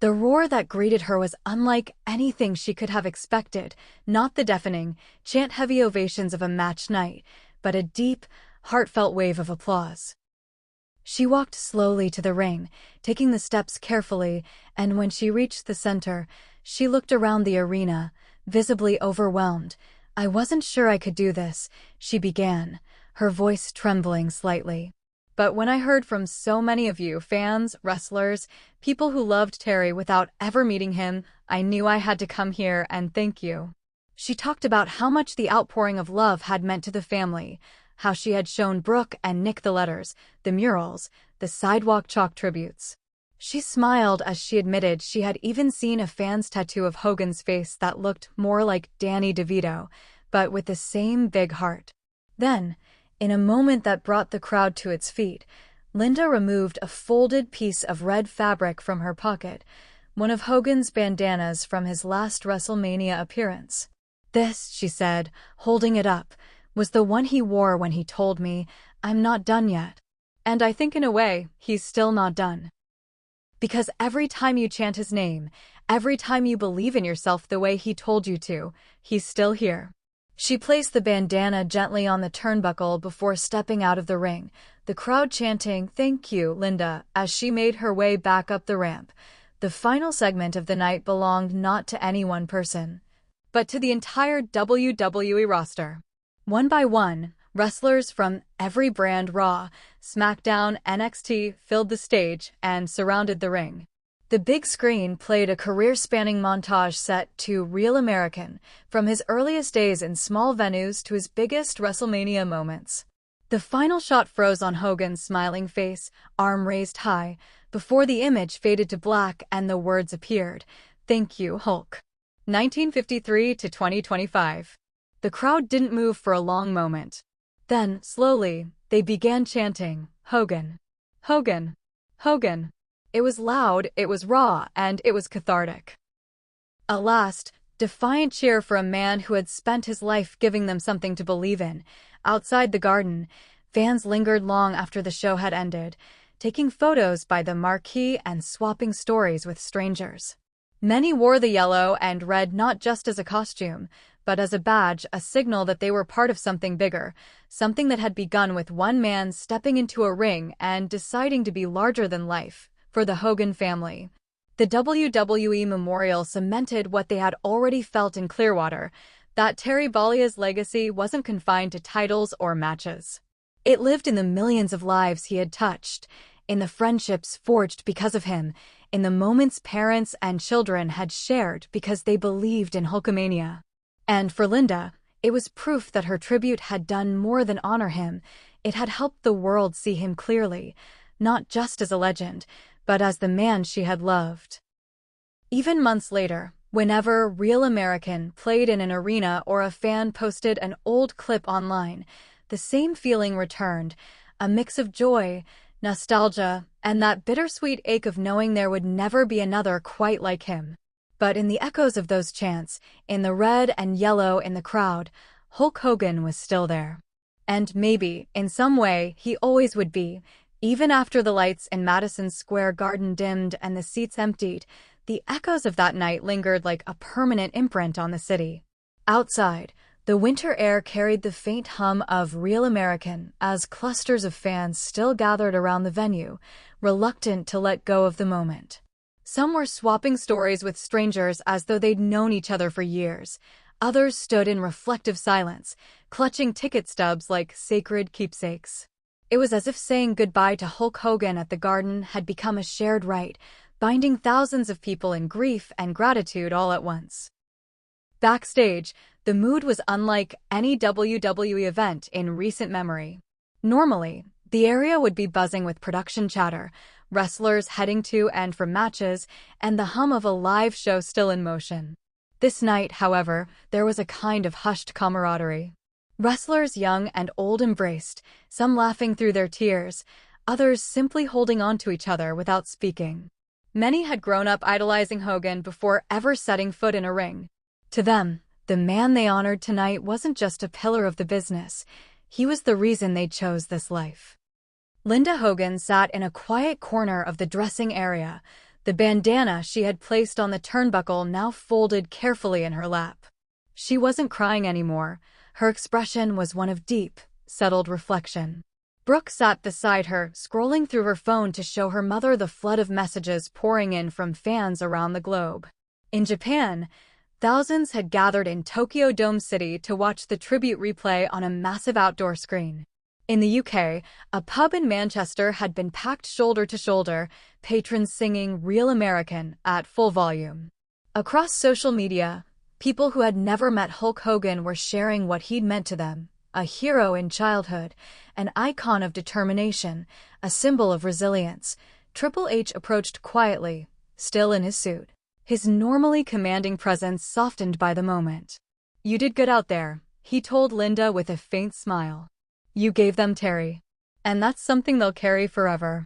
The roar that greeted her was unlike anything she could have expected, not the deafening, chant-heavy ovations of a match night, but a deep, heartfelt wave of applause. She walked slowly to the ring, taking the steps carefully, and when she reached the center, she looked around the arena, visibly overwhelmed. "I wasn't sure I could do this," she began, her voice trembling slightly. "But when I heard from so many of you, fans, wrestlers, people who loved Terry without ever meeting him, I knew I had to come here and thank you." She talked about how much the outpouring of love had meant to the family, how she had shown Brooke and Nick the letters, the murals, the sidewalk chalk tributes. She smiled as she admitted she had even seen a fan's tattoo of Hogan's face that looked more like Danny DeVito, but with the same big heart. Then, in a moment that brought the crowd to its feet, Linda removed a folded piece of red fabric from her pocket, one of Hogan's bandanas from his last WrestleMania appearance. "This," she said, holding it up, "was the one he wore when he told me, 'I'm not done yet.' And I think in a way, he's still not done. Because every time you chant his name, every time you believe in yourself the way he told you to, he's still here." She placed the bandana gently on the turnbuckle before stepping out of the ring, the crowd chanting, "Thank you, Linda," as she made her way back up the ramp. The final segment of the night belonged not to any one person, but to the entire WWE roster. One by one, wrestlers from every brand, Raw, SmackDown, NXT, filled the stage and surrounded the ring. The big screen played a career-spanning montage set to Real American, from his earliest days in small venues to his biggest WrestleMania moments. The final shot froze on Hogan's smiling face, arm raised high, before the image faded to black and the words appeared, "Thank you, Hulk." 1953 to 2025. The crowd didn't move for a long moment. Then, slowly, they began chanting, "Hogan. Hogan. Hogan." It was loud, it was raw, and it was cathartic. A last, defiant cheer for a man who had spent his life giving them something to believe in. Outside the garden, fans lingered long after the show had ended, taking photos by the marquee and swapping stories with strangers. Many wore the yellow and red not just as a costume, but as a badge, a signal that they were part of something bigger, something that had begun with one man stepping into a ring and deciding to be larger than life for the Hogan family. The WWE Memorial cemented what they had already felt in Clearwater, that Terry Bollea's legacy wasn't confined to titles or matches. It lived in the millions of lives he had touched, in the friendships forged because of him, in the moments parents and children had shared because they believed in Hulkamania. And for Linda, it was proof that her tribute had done more than honor him. It had helped the world see him clearly, not just as a legend, but as the man she had loved. Even months later, whenever Real American played in an arena or a fan posted an old clip online, the same feeling returned, a mix of joy, nostalgia, and that bittersweet ache of knowing there would never be another quite like him. But in the echoes of those chants, in the red and yellow in the crowd, Hulk Hogan was still there. And maybe, in some way, he always would be. Even after the lights in Madison Square Garden dimmed and the seats emptied, the echoes of that night lingered like a permanent imprint on the city. Outside, the winter air carried the faint hum of Real American as clusters of fans still gathered around the venue, reluctant to let go of the moment. Some were swapping stories with strangers as though they'd known each other for years. Others stood in reflective silence, clutching ticket stubs like sacred keepsakes. It was as if saying goodbye to Hulk Hogan at the Garden had become a shared rite, binding thousands of people in grief and gratitude all at once. Backstage, the mood was unlike any WWE event in recent memory. Normally, the area would be buzzing with production chatter, wrestlers heading to and from matches, and the hum of a live show still in motion. This night, however, there was a kind of hushed camaraderie. Wrestlers young and old embraced, some laughing through their tears, others simply holding on to each other without speaking. Many had grown up idolizing Hogan before ever setting foot in a ring. To them, the man they honored tonight wasn't just a pillar of the business, he was the reason they chose this life. Linda Hogan sat in a quiet corner of the dressing area, the bandana she had placed on the turnbuckle now folded carefully in her lap. She wasn't crying anymore. Her expression was one of deep, settled reflection. Brooke sat beside her, scrolling through her phone to show her mother the flood of messages pouring in from fans around the globe. In Japan, thousands had gathered in Tokyo Dome City to watch the tribute replay on a massive outdoor screen. In the UK, a pub in Manchester had been packed shoulder to shoulder, patrons singing Real American at full volume. Across social media, people who had never met Hulk Hogan were sharing what he'd meant to them, a hero in childhood, an icon of determination, a symbol of resilience. Triple H approached quietly, still in his suit, his normally commanding presence softened by the moment. "You did good out there," he told Linda with a faint smile. "You gave them Terry. And that's something they'll carry forever."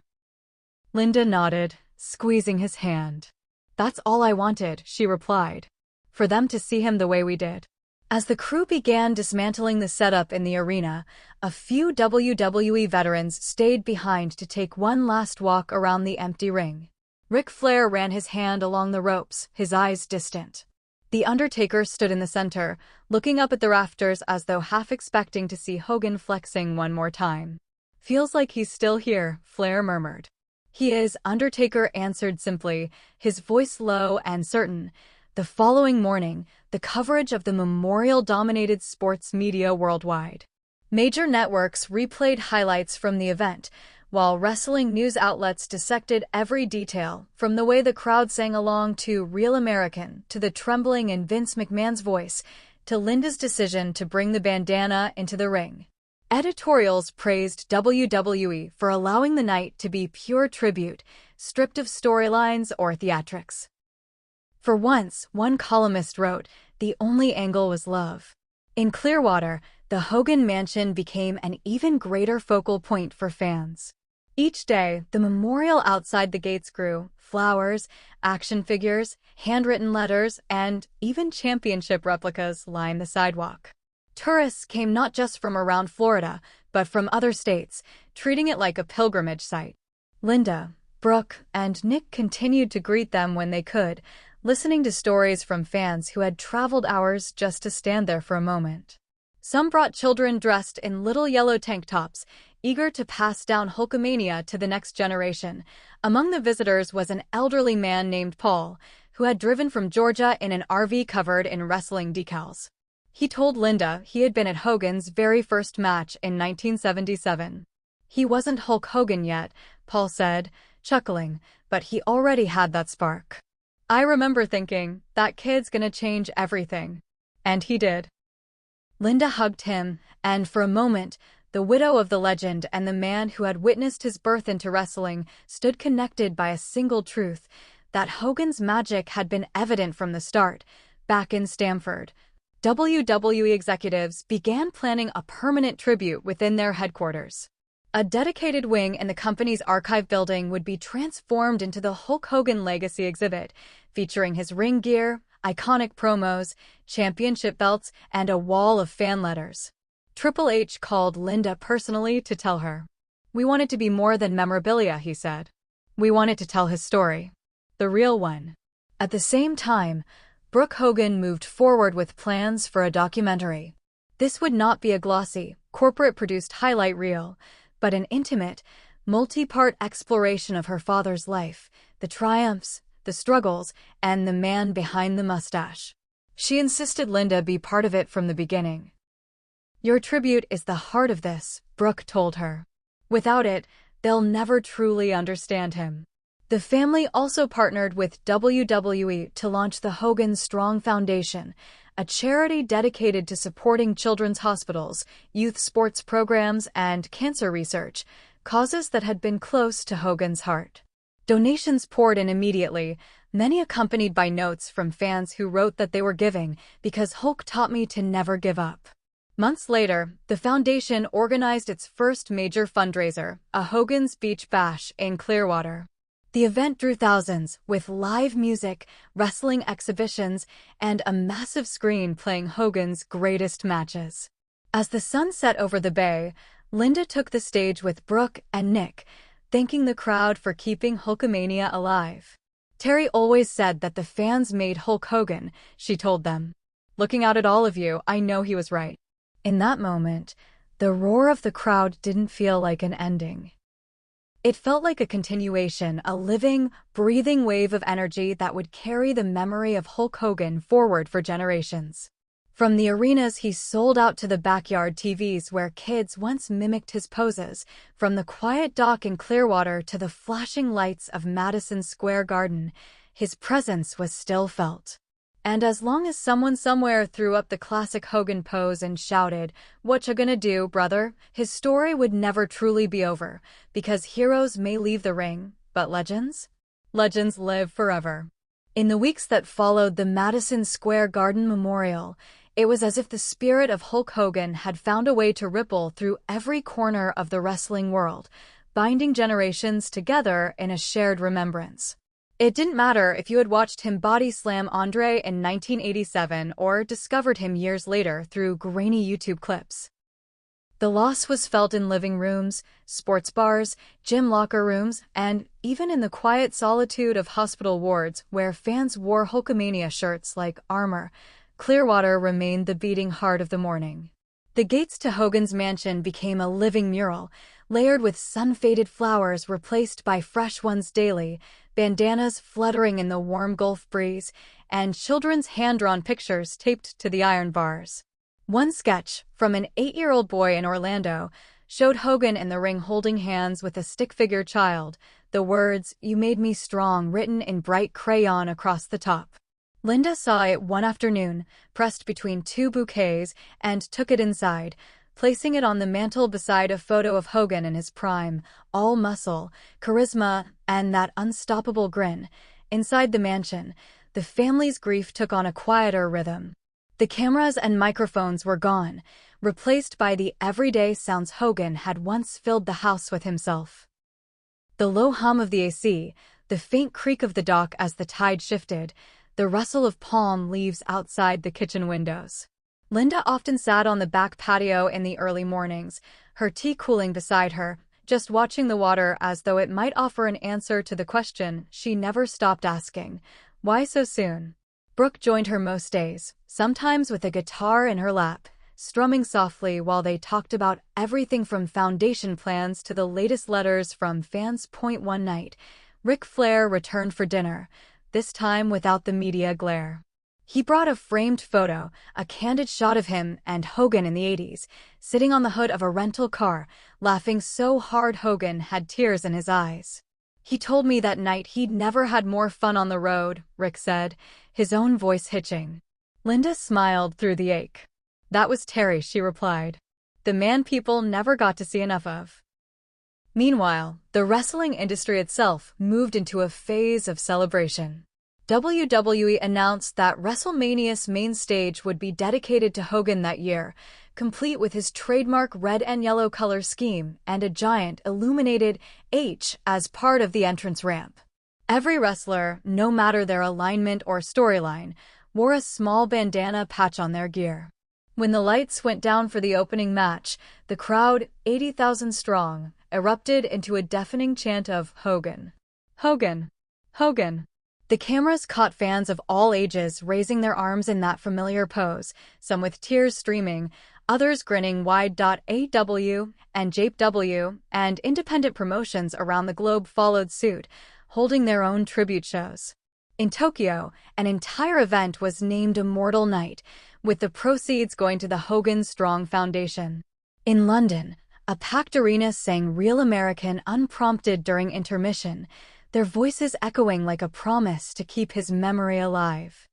Linda nodded, squeezing his hand. "That's all I wanted," she replied. "For them to see him the way we did." As the crew began dismantling the setup in the arena, a few WWE veterans stayed behind to take one last walk around the empty ring. Ric Flair ran his hand along the ropes, his eyes distant. The Undertaker stood in the center, looking up at the rafters as though half expecting to see Hogan flexing one more time. "Feels like he's still here," Flair murmured. "He is," Undertaker answered simply, his voice low and certain. The following morning, the coverage of the memorial dominated sports media worldwide. Major networks replayed highlights from the event, while wrestling news outlets dissected every detail, from the way the crowd sang along to Real American, to the trembling in Vince McMahon's voice, to Linda's decision to bring the bandana into the ring. Editorials praised WWE for allowing the night to be pure tribute, stripped of storylines or theatrics. For once, one columnist wrote, the only angle was love. In Clearwater, the Hogan Mansion became an even greater focal point for fans. Each day, the memorial outside the gates grew. Flowers, action figures, handwritten letters, and even championship replicas lined the sidewalk. Tourists came not just from around Florida, but from other states, treating it like a pilgrimage site. Linda, Brooke, and Nick continued to greet them when they could, listening to stories from fans who had traveled hours just to stand there for a moment. Some brought children dressed in little yellow tank tops, eager to pass down Hulkamania to the next generation. Among the visitors was an elderly man named Paul, who had driven from Georgia in an RV covered in wrestling decals. He told Linda he had been at Hogan's very first match in 1977. He wasn't Hulk Hogan yet, Paul said, chuckling, but he already had that spark. I remember thinking, that kid's gonna change everything. And he did. Linda hugged him, and for a moment, the widow of the legend and the man who had witnessed his birth into wrestling stood connected by a single truth, that Hogan's magic had been evident from the start. Back in Stamford, WWE executives began planning a permanent tribute within their headquarters. A dedicated wing in the company's archive building would be transformed into the Hulk Hogan Legacy exhibit, featuring his ring gear, iconic promos, championship belts, and a wall of fan letters. Triple H called Linda personally to tell her. "We want it to be more than memorabilia," he said. "We want it to tell his story. The real one." At the same time, Brooke Hogan moved forward with plans for a documentary. This would not be a glossy, corporate-produced highlight reel, but an intimate, multi-part exploration of her father's life, the triumphs, the struggles, and the man behind the mustache. She insisted Linda be part of it from the beginning. "Your tribute is the heart of this," Brooke told her. "Without it, they'll never truly understand him." The family also partnered with WWE to launch the Hogan Strong Foundation, a charity dedicated to supporting children's hospitals, youth sports programs, and cancer research, causes that had been close to Hogan's heart. Donations poured in immediately, many accompanied by notes from fans who wrote that they were giving because Hulk taught me to never give up. Months later, the foundation organized its first major fundraiser, a Hogan's Beach Bash in Clearwater. The event drew thousands, with live music, wrestling exhibitions, and a massive screen playing Hogan's greatest matches. As the sun set over the bay, Linda took the stage with Brooke and Nick, thanking the crowd for keeping Hulkamania alive. "Terry always said that the fans made Hulk Hogan," she told them. "Looking out at all of you, I know he was right." In that moment, the roar of the crowd didn't feel like an ending. It felt like a continuation, a living, breathing wave of energy that would carry the memory of Hulk Hogan forward for generations. From the arenas he sold out to the backyard TVs where kids once mimicked his poses, from the quiet dock in Clearwater to the flashing lights of Madison Square Garden, his presence was still felt. And as long as someone somewhere threw up the classic Hogan pose and shouted, "Whatcha gonna do, brother?" his story would never truly be over, because heroes may leave the ring, but legends? Legends live forever. In the weeks that followed the Madison Square Garden Memorial, it was as if the spirit of Hulk Hogan had found a way to ripple through every corner of the wrestling world, binding generations together in a shared remembrance. It didn't matter if you had watched him body slam Andre in 1987 or discovered him years later through grainy YouTube clips. The loss was felt in living rooms, sports bars, gym locker rooms, and even in the quiet solitude of hospital wards where fans wore Hulkamania shirts like armor. Clearwater remained the beating heart of the morning. The gates to Hogan's mansion became a living mural, layered with sun-faded flowers replaced by fresh ones daily, bandanas fluttering in the warm Gulf breeze, and children's hand-drawn pictures taped to the iron bars. One sketch, from an 8-year-old boy in Orlando, showed Hogan in the ring holding hands with a stick-figure child, the words, "You made me strong," written in bright crayon across the top. Linda saw it one afternoon, pressed between two bouquets, and took it inside, placing it on the mantel beside a photo of Hogan in his prime, all muscle, charisma, and that unstoppable grin. Inside the mansion, the family's grief took on a quieter rhythm. The cameras and microphones were gone, replaced by the everyday sounds Hogan had once filled the house with himself. The low hum of the AC, the faint creak of the dock as the tide shifted, the rustle of palm leaves outside the kitchen windows. Linda often sat on the back patio in the early mornings, her tea cooling beside her, just watching the water as though it might offer an answer to the question she never stopped asking. Why so soon? Brooke joined her most days, sometimes with a guitar in her lap, strumming softly while they talked about everything from foundation plans to the latest letters from fans. One night, Ric Flair returned for dinner, this time without the media glare. He brought a framed photo, a candid shot of him and Hogan in the 80s, sitting on the hood of a rental car, laughing so hard Hogan had tears in his eyes. He told me that night he'd never had more fun on the road, Rick said, his own voice hitching. Linda smiled through the ache. That was Terry, she replied. The man people never got to see enough of. Meanwhile, the wrestling industry itself moved into a phase of celebration. WWE announced that WrestleMania's main stage would be dedicated to Hogan that year, complete with his trademark red and yellow color scheme and a giant illuminated H as part of the entrance ramp. Every wrestler, no matter their alignment or storyline, wore a small bandana patch on their gear. When the lights went down for the opening match, the crowd, 80,000 strong, erupted into a deafening chant of Hogan. Hogan. Hogan. The cameras caught fans of all ages raising their arms in that familiar pose, some with tears streaming, others grinning wide. AW and JPW and independent promotions around the globe followed suit, holding their own tribute shows. In Tokyo, an entire event was named Immortal Night, with the proceeds going to the Hogan Strong Foundation. In London, a packed arena sang Real American unprompted during intermission, their voices echoing like a promise to keep his memory alive.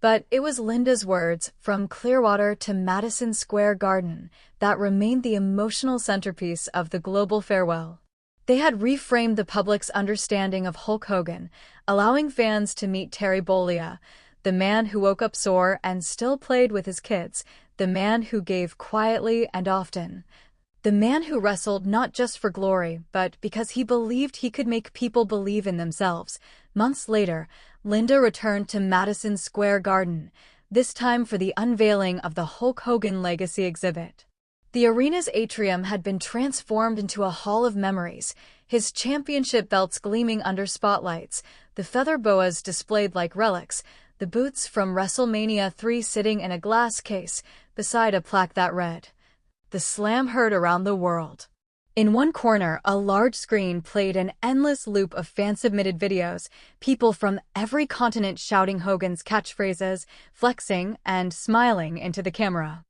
But it was Linda's words, from Clearwater to Madison Square Garden, that remained the emotional centerpiece of the global farewell. They had reframed the public's understanding of Hulk Hogan, allowing fans to meet Terry Bollea, the man who woke up sore and still played with his kids, the man who gave quietly and often, the man who wrestled not just for glory, but because he believed he could make people believe in themselves. Months later, Linda returned to Madison Square Garden, this time for the unveiling of the Hulk Hogan Legacy exhibit. The arena's atrium had been transformed into a hall of memories, his championship belts gleaming under spotlights, the feather boas displayed like relics, the boots from WrestleMania 3 sitting in a glass case beside a plaque that read, "The Slam heard around the world." In one corner, a large screen played an endless loop of fan-submitted videos, people from every continent shouting Hogan's catchphrases, flexing, and smiling into the camera.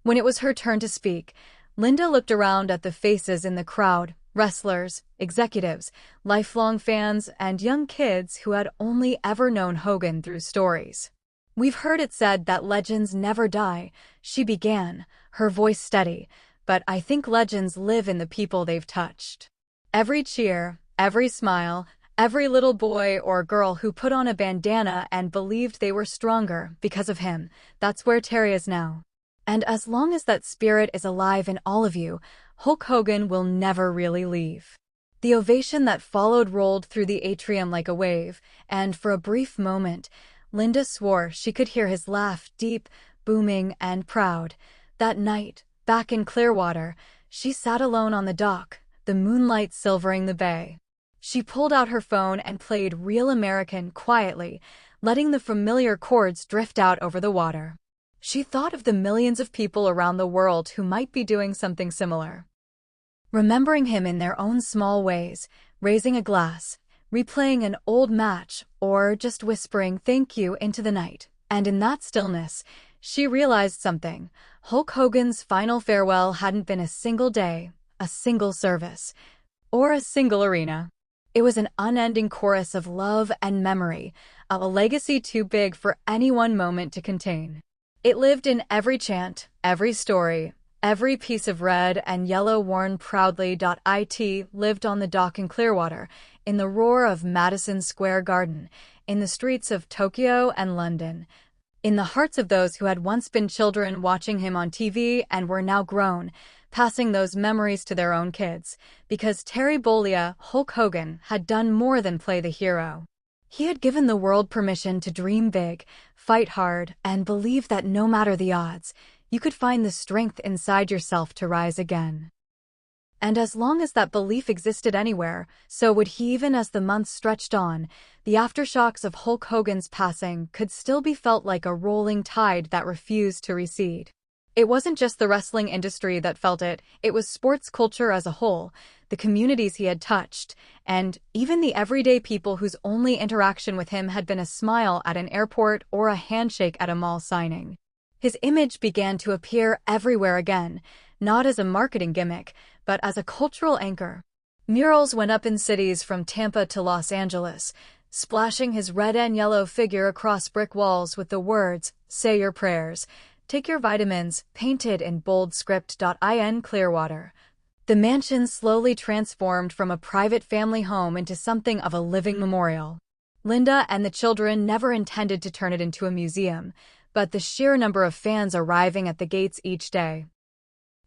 When it was her turn to speak, Linda looked around at the faces in the crowd, wrestlers, executives, lifelong fans, and young kids who had only ever known Hogan through stories. "We've heard it said that legends never die," she began, her voice steady, "but I think legends live in the people they've touched." Every cheer, every smile, every little boy or girl who put on a bandana and believed they were stronger because of him, that's where Terry is now. And as long as that spirit is alive in all of you, Hulk Hogan will never really leave. The ovation that followed rolled through the atrium like a wave, and for a brief moment, Linda swore she could hear his laugh, deep, booming, and proud. That night, back in Clearwater, she sat alone on the dock, the moonlight silvering the bay. She pulled out her phone and played Real American quietly, letting the familiar chords drift out over the water. She thought of the millions of people around the world who might be doing something similar, remembering him in their own small ways, raising a glass, replaying an old match, or just whispering thank you into the night. And in that stillness, she realized something. Hulk Hogan's final farewell hadn't been a single day, a single service, or a single arena. It was an unending chorus of love and memory, a legacy too big for any one moment to contain. It lived in every chant, every story, every piece of red and yellow worn proudly. It lived on the dock in Clearwater, in the roar of Madison Square Garden, in the streets of Tokyo and London, in the hearts of those who had once been children watching him on TV and were now grown, passing those memories to their own kids, because Terry Bollea, Hulk Hogan, had done more than play the hero. He had given the world permission to dream big, fight hard, and believe that no matter the odds, you could find the strength inside yourself to rise again. And as long as that belief existed anywhere, so would he. Even as the months stretched on, the aftershocks of Hulk Hogan's passing could still be felt like a rolling tide that refused to recede. It wasn't just the wrestling industry that felt it, it was sports culture as a whole, the communities he had touched, and even the everyday people whose only interaction with him had been a smile at an airport or a handshake at a mall signing. His image began to appear everywhere again, not as a marketing gimmick, but as a cultural anchor. Murals went up in cities from Tampa to Los Angeles, splashing his red and yellow figure across brick walls with the words, "Say your prayers, take your vitamins," painted in bold script. In Clearwater, the mansion slowly transformed from a private family home into something of a living memorial. Linda and the children never intended to turn it into a museum, but the sheer number of fans arriving at the gates each day,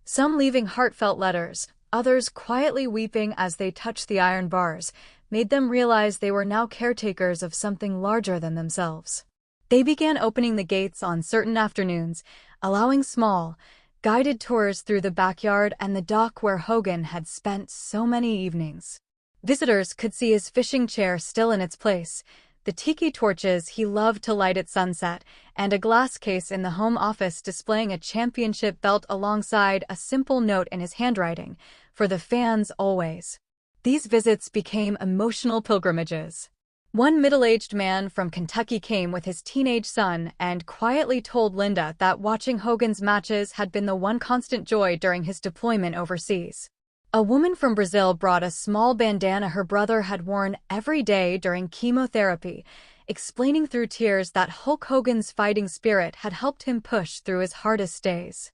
some leaving heartfelt letters, others quietly weeping as they touched the iron bars, made them realize they were now caretakers of something larger than themselves. They began opening the gates on certain afternoons, allowing small, guided tours through the backyard and the dock where Hogan had spent so many evenings. Visitors could see his fishing chair still in its place, the tiki torches he loved to light at sunset, and a glass case in the home office displaying a championship belt alongside a simple note in his handwriting, "For the fans always." These visits became emotional pilgrimages. One middle-aged man from Kentucky came with his teenage son and quietly told Linda that watching Hogan's matches had been the one constant joy during his deployment overseas. A woman from Brazil brought a small bandana her brother had worn every day during chemotherapy, explaining through tears that Hulk Hogan's fighting spirit had helped him push through his hardest days.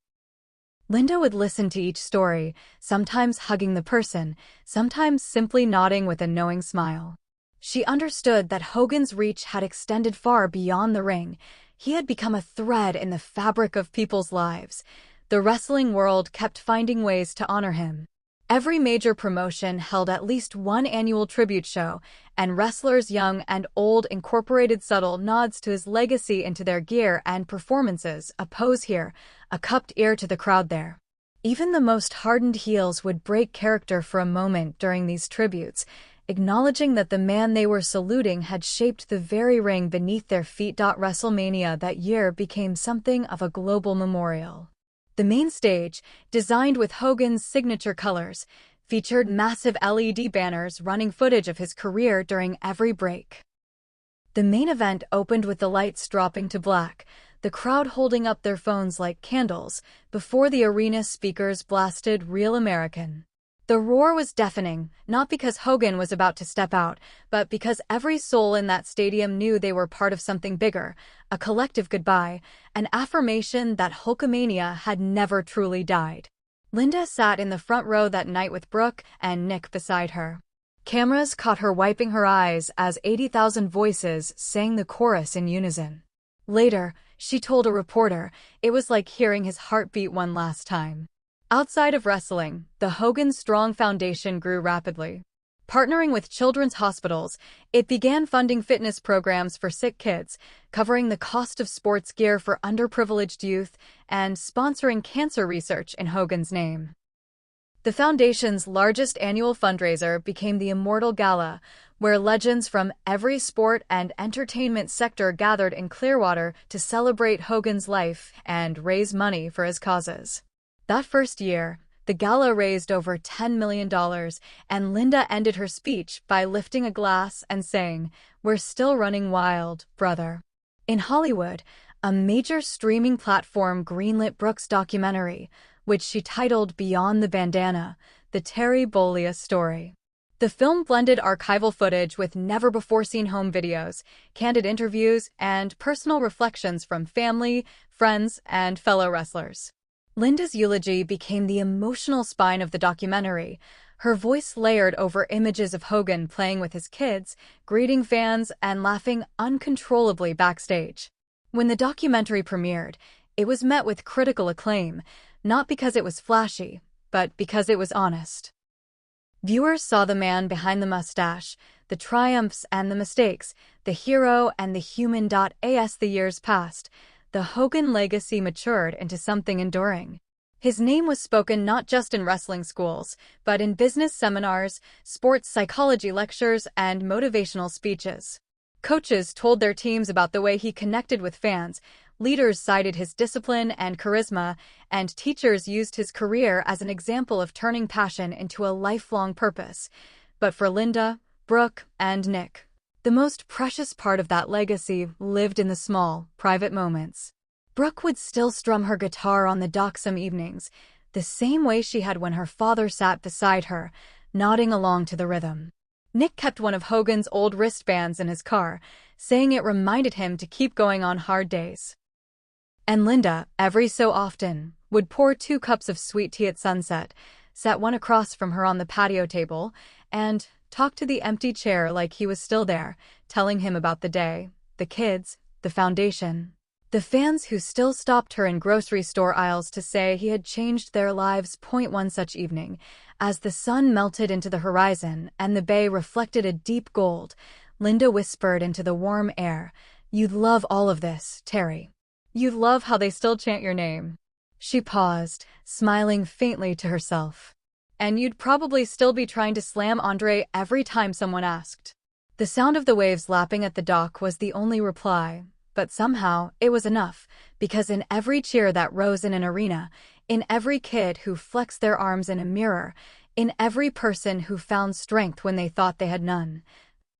Linda would listen to each story, sometimes hugging the person, sometimes simply nodding with a knowing smile. She understood that Hogan's reach had extended far beyond the ring. He had become a thread in the fabric of people's lives. The wrestling world kept finding ways to honor him. Every major promotion held at least one annual tribute show, and wrestlers young and old incorporated subtle nods to his legacy into their gear and performances, a pose here, a cupped ear to the crowd there. Even the most hardened heels would break character for a moment during these tributes, acknowledging that the man they were saluting had shaped the very ring beneath their feet. WrestleMania that year became something of a global memorial. The main stage, designed with Hogan's signature colors, featured massive LED banners running footage of his career during every break. The main event opened with the lights dropping to black, the crowd holding up their phones like candles, before the arena speakers blasted "Real American." The roar was deafening, not because Hogan was about to step out, but because every soul in that stadium knew they were part of something bigger, a collective goodbye, an affirmation that Hulkamania had never truly died. Linda sat in the front row that night with Brooke and Nick beside her. Cameras caught her wiping her eyes as 80,000 voices sang the chorus in unison. Later, she told a reporter, "It was like hearing his heartbeat one last time." Outside of wrestling, the Hogan Strong Foundation grew rapidly. Partnering with children's hospitals, it began funding fitness programs for sick kids, covering the cost of sports gear for underprivileged youth, and sponsoring cancer research in Hogan's name. The foundation's largest annual fundraiser became the Immortal Gala, where legends from every sport and entertainment sector gathered in Clearwater to celebrate Hogan's life and raise money for his causes. That first year, the gala raised over $10 million, and Linda ended her speech by lifting a glass and saying, "We're still running wild, brother." In Hollywood, a major streaming platform greenlit Brooke's documentary, which she titled Beyond the Bandana, The Terry Bollea Story. The film blended archival footage with never-before-seen home videos, candid interviews, and personal reflections from family, friends, and fellow wrestlers. Linda's eulogy became the emotional spine of the documentary, her voice layered over images of Hogan playing with his kids, greeting fans, and laughing uncontrollably backstage. When the documentary premiered, it was met with critical acclaim, not because it was flashy, but because it was honest. Viewers saw the man behind the mustache, the triumphs and the mistakes, the hero and the human. As the years passed, the Hogan legacy matured into something enduring. His name was spoken not just in wrestling schools, but in business seminars, sports psychology lectures, and motivational speeches. Coaches told their teams about the way he connected with fans, leaders cited his discipline and charisma, and teachers used his career as an example of turning passion into a lifelong purpose. But for Linda, Brooke, and Nick, the most precious part of that legacy lived in the small, private moments. Brooke would still strum her guitar on the dock some evenings, the same way she had when her father sat beside her, nodding along to the rhythm. Nick kept one of Hogan's old wristbands in his car, saying it reminded him to keep going on hard days. And Linda, every so often, would pour 2 cups of sweet tea at sunset, sat one across from her on the patio table, and talked to the empty chair like he was still there, telling him about the day, the kids, the foundation. The fans who still stopped her in grocery store aisles to say he had changed their lives. One such evening, as the sun melted into the horizon and the bay reflected a deep gold, Linda whispered into the warm air, "You'd love all of this, Terry. You'd love how they still chant your name." She paused, smiling faintly to herself. "And you'd probably still be trying to slam Andre every time someone asked." The sound of the waves lapping at the dock was the only reply. But somehow, it was enough, because in every cheer that rose in an arena, in every kid who flexed their arms in a mirror, in every person who found strength when they thought they had none,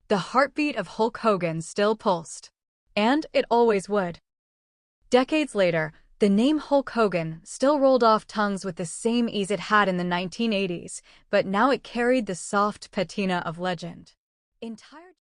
the heartbeat of Hulk Hogan still pulsed. And it always would. Decades later, the name Hulk Hogan still rolled off tongues with the same ease it had in the 1980s, but now it carried the soft patina of legend. Entire